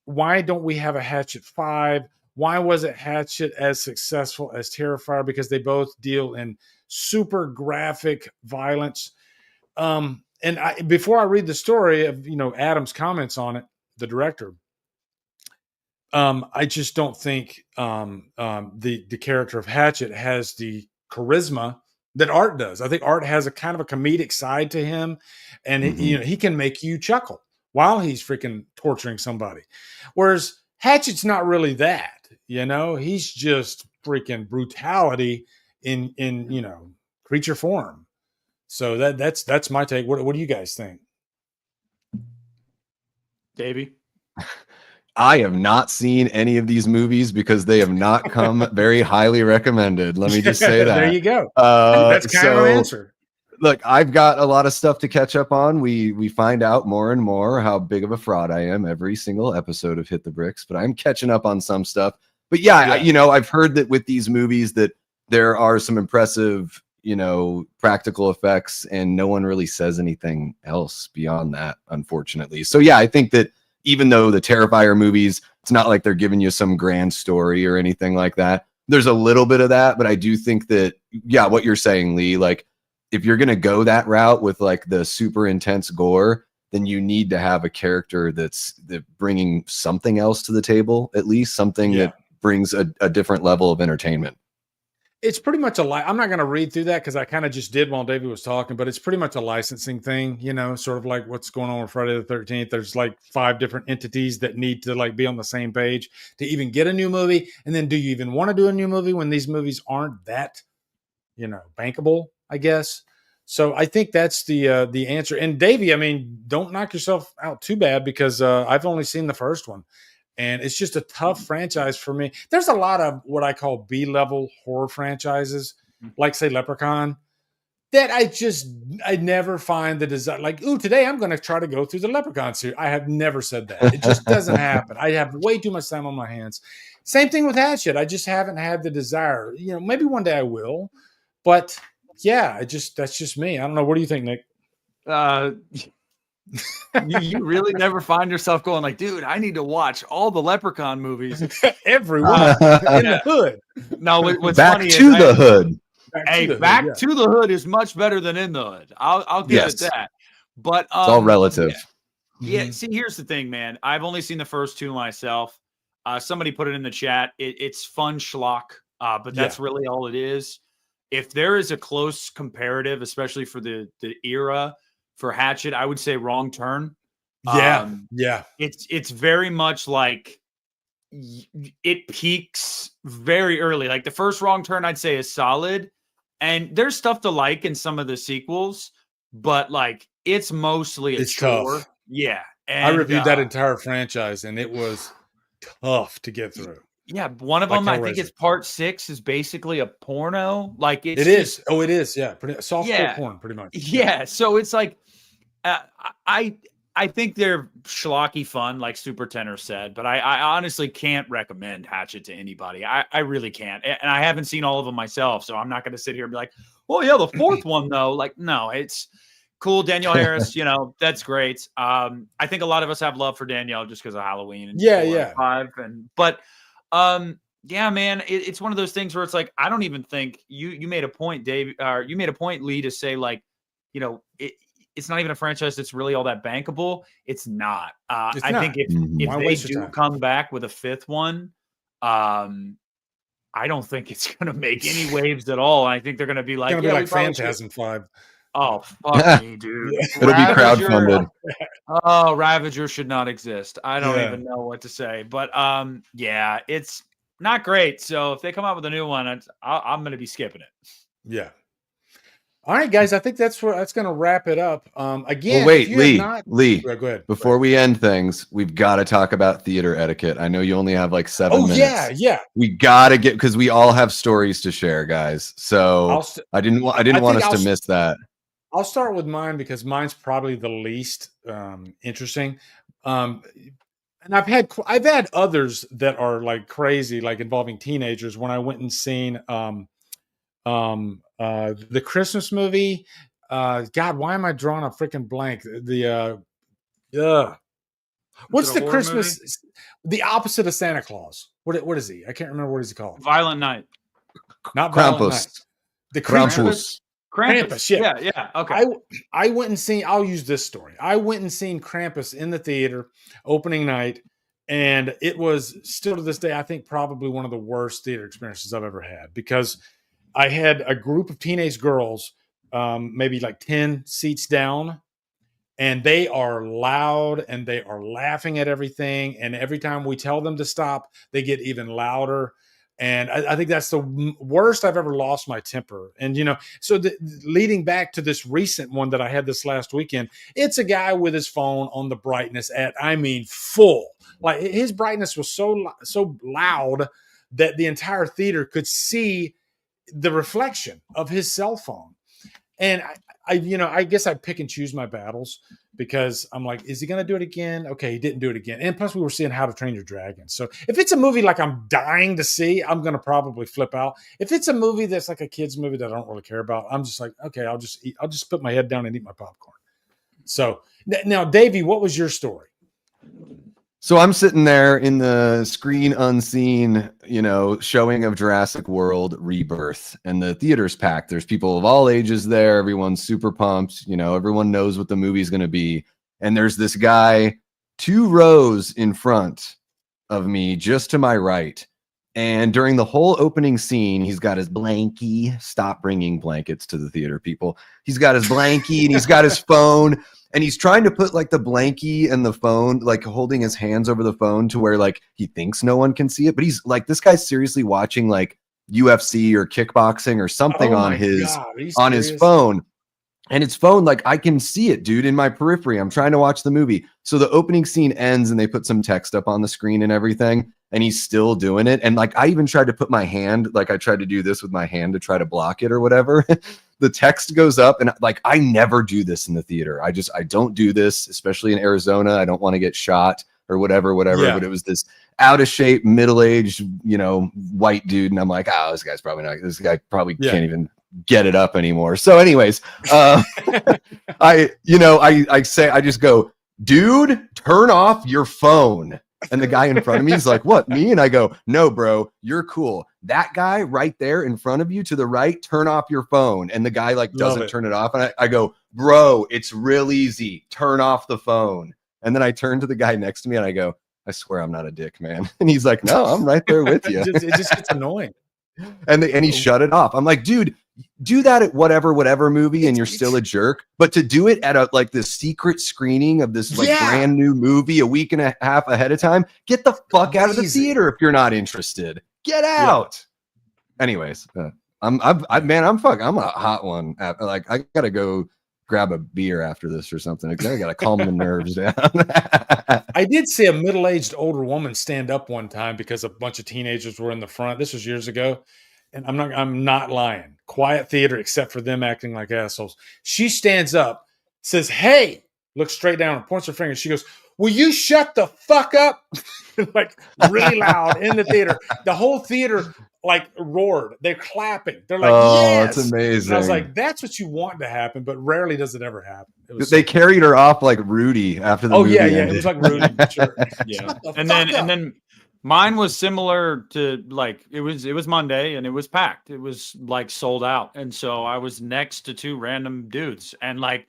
why don't we have a Hatchet 5? Why wasn't Hatchet as successful as Terrifier? Because they both deal in super graphic violence. And before I read the story of, you know, Adam's comments on it, the director, I just don't think the character of Hatchet has the charisma that Art does. I think Art has a kind of a comedic side to him, and you know, he can make you chuckle while he's freaking torturing somebody. Whereas Hatchet's not really that, you know, he's just freaking brutality in you know, creature form. So that's my take. What do you guys think? Davey? I have not seen any of these movies because they have not come very highly recommended. Let me just say that. There you go. That's kind of an answer. Look, I've got a lot of stuff to catch up on. We find out more and more how big of a fraud I am every single episode of Hit the Bricks, but I'm catching up on some stuff. But yeah. You know, I've heard that with these movies that there are some impressive, you know, practical effects, and no one really says anything else beyond that, unfortunately. So yeah, I think that even though the Terrifier movies, it's not like they're giving you some grand story or anything like that. There's a little bit of that, but I do think that, yeah, what you're saying, Lee, like if you're going to go that route with like the super intense gore, then you need to have a character that's bringing something else to the table, at least something that brings a different level of entertainment. It's pretty much I'm not going to read through that because I kind of just did while David was talking, but it's pretty much a licensing thing, you know, sort of like what's going on with Friday the 13th. There's like 5 different entities that need to like be on the same page to even get a new movie. And then do you even want to do a new movie when these movies aren't that, you know, bankable, I guess. So I think that's the answer. And Davey, I mean, don't knock yourself out too bad because I've only seen the first one. And it's just a tough franchise for me. There's a lot of what I call B-level horror franchises, like say Leprechaun, that I never find the desire. Like, ooh, today I'm going to try to go through the Leprechaun series. I have never said that. It just doesn't happen. I have way too much time on my hands. Same thing with Hatchet. I just haven't had the desire. You know, maybe one day I will. But yeah, that's just me. I don't know. What do you think, Nick? You really never find yourself going like, dude, I need to watch all the Leprechaun movies. Everyone in the hood. No, what's back funny to is the hood. Back to the hood is much better than in the hood. I'll give it that. But it's all relative. Yeah. See, here's the thing, man. I've only seen the first 2 myself. Somebody put it in the chat. It's fun schlock, but that's really all it is. If there is a close comparative, especially for the era for Hatchet, I would say Wrong Turn. Yeah. It's very much like it peaks very early. Like the first Wrong Turn, I'd say is solid. And there's stuff to like in some of the sequels, but like it's mostly a chore. Tough. Yeah. And, I reviewed that entire franchise and it was tough to get through. Yeah, one of them, I think it's part 6, is basically a porno. Like it is. Oh, it is. Yeah, pretty softcore porn, pretty much. Yeah, so it's like I think they're schlocky fun, like Super Tenor said, but I honestly can't recommend Hatchet to anybody. I really can't, and I haven't seen all of them myself, so I'm not going to sit here and be like, "Oh yeah, the 4th one though." Like, no, it's cool. Danielle Harris, you know, that's great. I think a lot of us have love for Danielle just because of Halloween and 4 and 5, but Yeah, man, it's one of those things where it's like, I don't even think you made a point, Dave, or you made a point, Lee, to say like, it's not even a franchise that's really all that bankable. It's not. I think if they do come back with a fifth one, I don't think it's going to make any waves at all. I think they're going to be like, Phantasm 5. Oh, fuck me, dude. It'll be crowdfunded. Oh, Ravager should not exist. I don't even know what to say. But yeah, it's not great. So if they come out with a new one, I'm going to be skipping it. Yeah. All right, guys. I think that's going to wrap it up. Again, well, wait, Lee. Go ahead. Before we end things, we've got to talk about theater etiquette. I know you only have like 7 minutes. Yeah. We got to get, because we all have stories to share, guys. So I didn't want us to miss that. I'll start with mine because mine's probably the least interesting. And I've had others that are like crazy, like involving teenagers. When I went and seen the Christmas movie, God, why am I drawing a freaking blank? What's the Christmas movie? The opposite of Santa Claus? What is he? I can't remember what is he called. Violent Night. Not Violent Night. The Krampus. Krampus. Yeah. Okay. I went and seen. I'll use this story. I went and seen Krampus in the theater opening night, and it was still to this day, I think, probably one of the worst theater experiences I've ever had, because I had a group of teenage girls, maybe like 10 seats down, and they are loud and they are laughing at everything. And every time we tell them to stop, they get even louder. And I think that's the worst I've ever lost my temper. And, so leading back to this recent one that I had this last weekend, it's a guy with his phone on the brightness at, full. Like his brightness was so loud that the entire theater could see the reflection of his cell phone. And I guess I pick and choose my battles, because I'm like, is he going to do it again? Okay, he didn't do it again. And plus we were seeing How to Train Your Dragon. So if it's a movie like I'm dying to see, I'm going to probably flip out. If it's a movie that's like a kid's movie that I don't really care about, I'm just like, okay, I'll just put my head down and eat my popcorn. So now, Davey, what was your story? So I'm sitting there in the screen unseen, showing of Jurassic World Rebirth, and the theater's packed. There's people of all ages there. Everyone's super pumped. Everyone knows what the movie's going to be. And there's this guy 2 rows in front of me, just to my right. And during the whole opening scene, he's got his blankie. Stop bringing blankets to the theater, people. He's got his blankie and he's got his phone. And he's trying to put like the blankie and the phone, like holding his hands over the phone to where like he thinks no one can see it. But he's like, this guy's seriously watching like UFC or kickboxing or something on his phone. And his phone, like I can see it, dude, in my periphery. I'm trying to watch the movie. So the opening scene ends and they put some text up on the screen and everything. And he's still doing it. And like I even tried to put my hand, like I tried to do this with my hand to try to block it or whatever. The text goes up, and like I never do this in the theater. I don't do this, especially in Arizona. I don't want to get shot or whatever. Yeah. But it was this out of shape, middle-aged, white dude, and I'm like, this guy probably can't even get it up anymore. So, anyways, I just go, dude, turn off your phone. And the guy in front of me is like, what, me? And I go, no, bro, you're cool. That guy right there in front of you to the right, turn off your phone. And the guy like doesn't turn it off. And I go, bro, it's real easy. Turn off the phone. And then I turn to the guy next to me and I go, I swear I'm not a dick, man. And he's like, no, I'm right there with you. It just gets annoying. And he shut it off. I'm like, dude, do that at whatever movie and you're still a jerk. But to do it at this secret screening of this brand new movie a week and a half ahead of time, get the fuck out of the theater if you're not interested. Get out. Yeah. Anyways, I'm a hot one. Like I gotta go grab a beer after this or something. I gotta calm the nerves down. I did see a middle-aged older woman stand up one time because a bunch of teenagers were in the front. This was years ago. And I'm not lying. Quiet theater, except for them acting like assholes. She stands up, says, hey, looks straight down and points her finger. She goes, will you shut the fuck up? Like really loud in the theater. The whole theater like roared. They're clapping. They're like, yes. That's amazing. And I was like, that's what you want to happen, but rarely does it ever happen. They carried her off like Rudy after the movie ended. It was like Rudy. Sure. Yeah. And then Mine was similar to like it was Monday and it was packed. It was like sold out. And so I was next to two random dudes. And like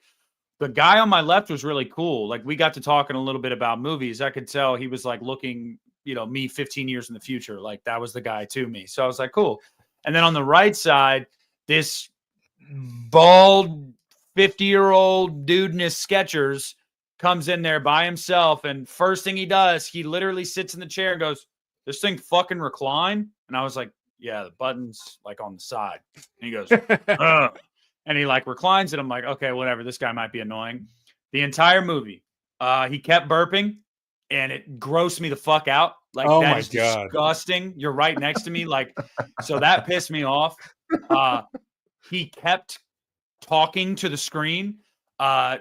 the guy on my left was really cool. Like we got to talking a little bit about movies. I could tell he was like looking, me 15 years in the future. Like that was the guy to me. So I was like, cool. And then on the right side, this bald 50-year-old dude in his Skechers comes in there by himself, and first thing he does, he literally sits in the chair and goes, "This thing fucking recline?" And I was like, "Yeah, the button's like on the side." And he goes, "Ugh." And he like reclines it. I'm like, okay, whatever. This guy might be annoying. The entire movie, he kept burping, and it grossed me the fuck out. Like that is disgusting. You're right next to me, like, so that pissed me off. He kept talking to the screen.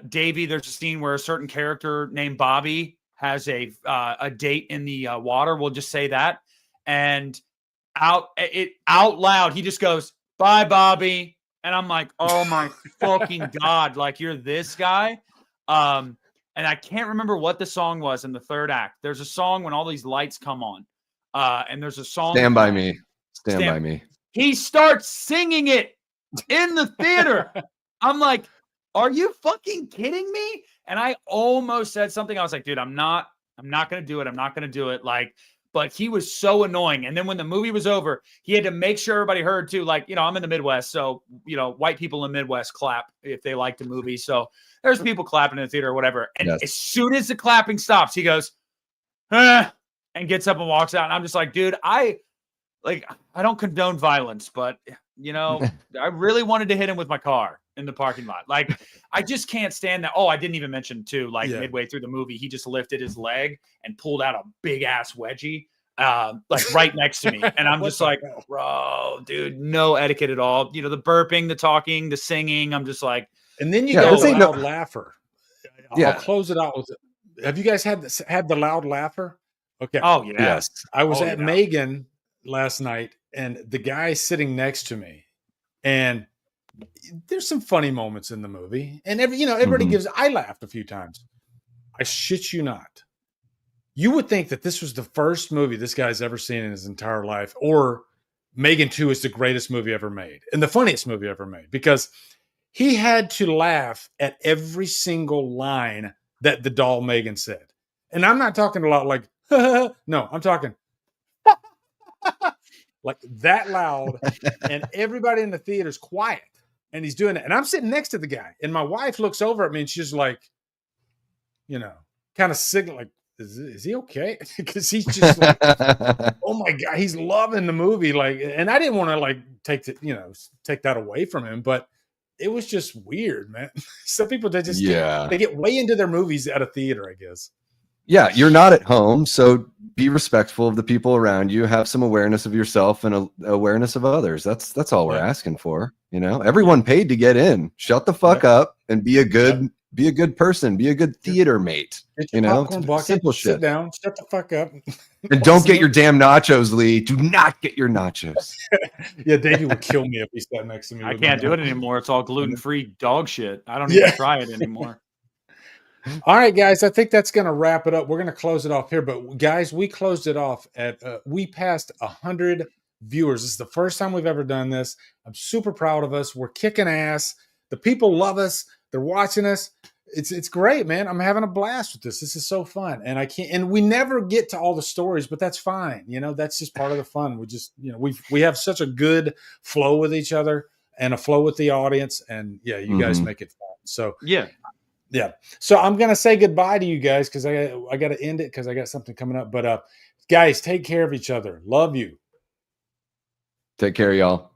Davey, there's a scene where a certain character named Bobby has a date in the water. We'll just say that. And out loud, he just goes, "Bye, Bobby." And I'm like, oh my fucking God, like you're this guy. And I can't remember what the song was in the third act. There's a song when all these lights come on. And there's a song. Stand by Me. Stand by Me. He starts singing it in the theater. I'm like, are you fucking kidding me? And I almost said something. I was like, dude, I'm not going to do it. I'm not going to do it. Like, but he was so annoying. And then when the movie was over, he had to make sure everybody heard too. Like, I'm in the Midwest. So, white people in the Midwest clap if they like the movie. So there's people clapping in the theater or whatever. And as soon as the clapping stops, he goes, and gets up and walks out. And I'm just like, dude, I don't condone violence, but I really wanted to hit him with my car in the parking lot. Like, I just can't stand that. Oh, I didn't even mention too, like midway through the movie, he just lifted his leg and pulled out a big ass wedgie, like right next to me. And I'm just like, bro, dude, no etiquette at all. The burping, the talking, the singing. I'm just like, and then you got the loud laugher. I'll close it out with it. Have you guys had the loud laugher? Okay. Oh yeah. Yes. I was at Megan last night, and the guy sitting next to me, and there's some funny moments in the movie, and everybody gives. I laughed a few times. I shit you not. You would think that this was the first movie this guy's ever seen in his entire life, or Megan 2 is the greatest movie ever made and the funniest movie ever made, because he had to laugh at every single line that the doll Megan said. And I'm not talking a lot like, no, I'm talking like that loud, and everybody in the theater's quiet, and he's doing it. And I'm sitting next to the guy, and my wife looks over at me, and she's like, kind of signal, like, is he okay? Because he's just like, oh my God, he's loving the movie. Like, and I didn't want to like take that away from him, but it was just weird, man. Some people, they just they get way into their movies at a theater, I guess. Yeah, you're not at home, so be respectful of the people around you. Have some awareness of yourself and awareness of others. That's all we're asking for. Everyone paid to get in. Shut the fuck up and be a good person. Be a good theater mate. Simple shit. Sit down. Shut the fuck up. And don't get your damn nachos, Lee. Do not get your nachos. Yeah, Davey would kill me if he sat next to me. I can't do it anymore. It's all gluten-free dog shit. I don't even try it anymore. All right, guys, I think that's going to wrap it up. We're going to close it off here. But, guys, we closed it off at we passed 100 viewers. This is the first time we've ever done this. I'm super proud of us. We're kicking ass. The people love us. They're watching us. It's great, man. I'm having a blast with this. This is so fun. And we never get to all the stories, but that's fine. That's just part of the fun. We just, we have such a good flow with each other and a flow with the audience. And, you guys make it fun. So, yeah. So I'm going to say goodbye to you guys, because I got to end it because I got something coming up. But guys, take care of each other. Love you. Take care, y'all.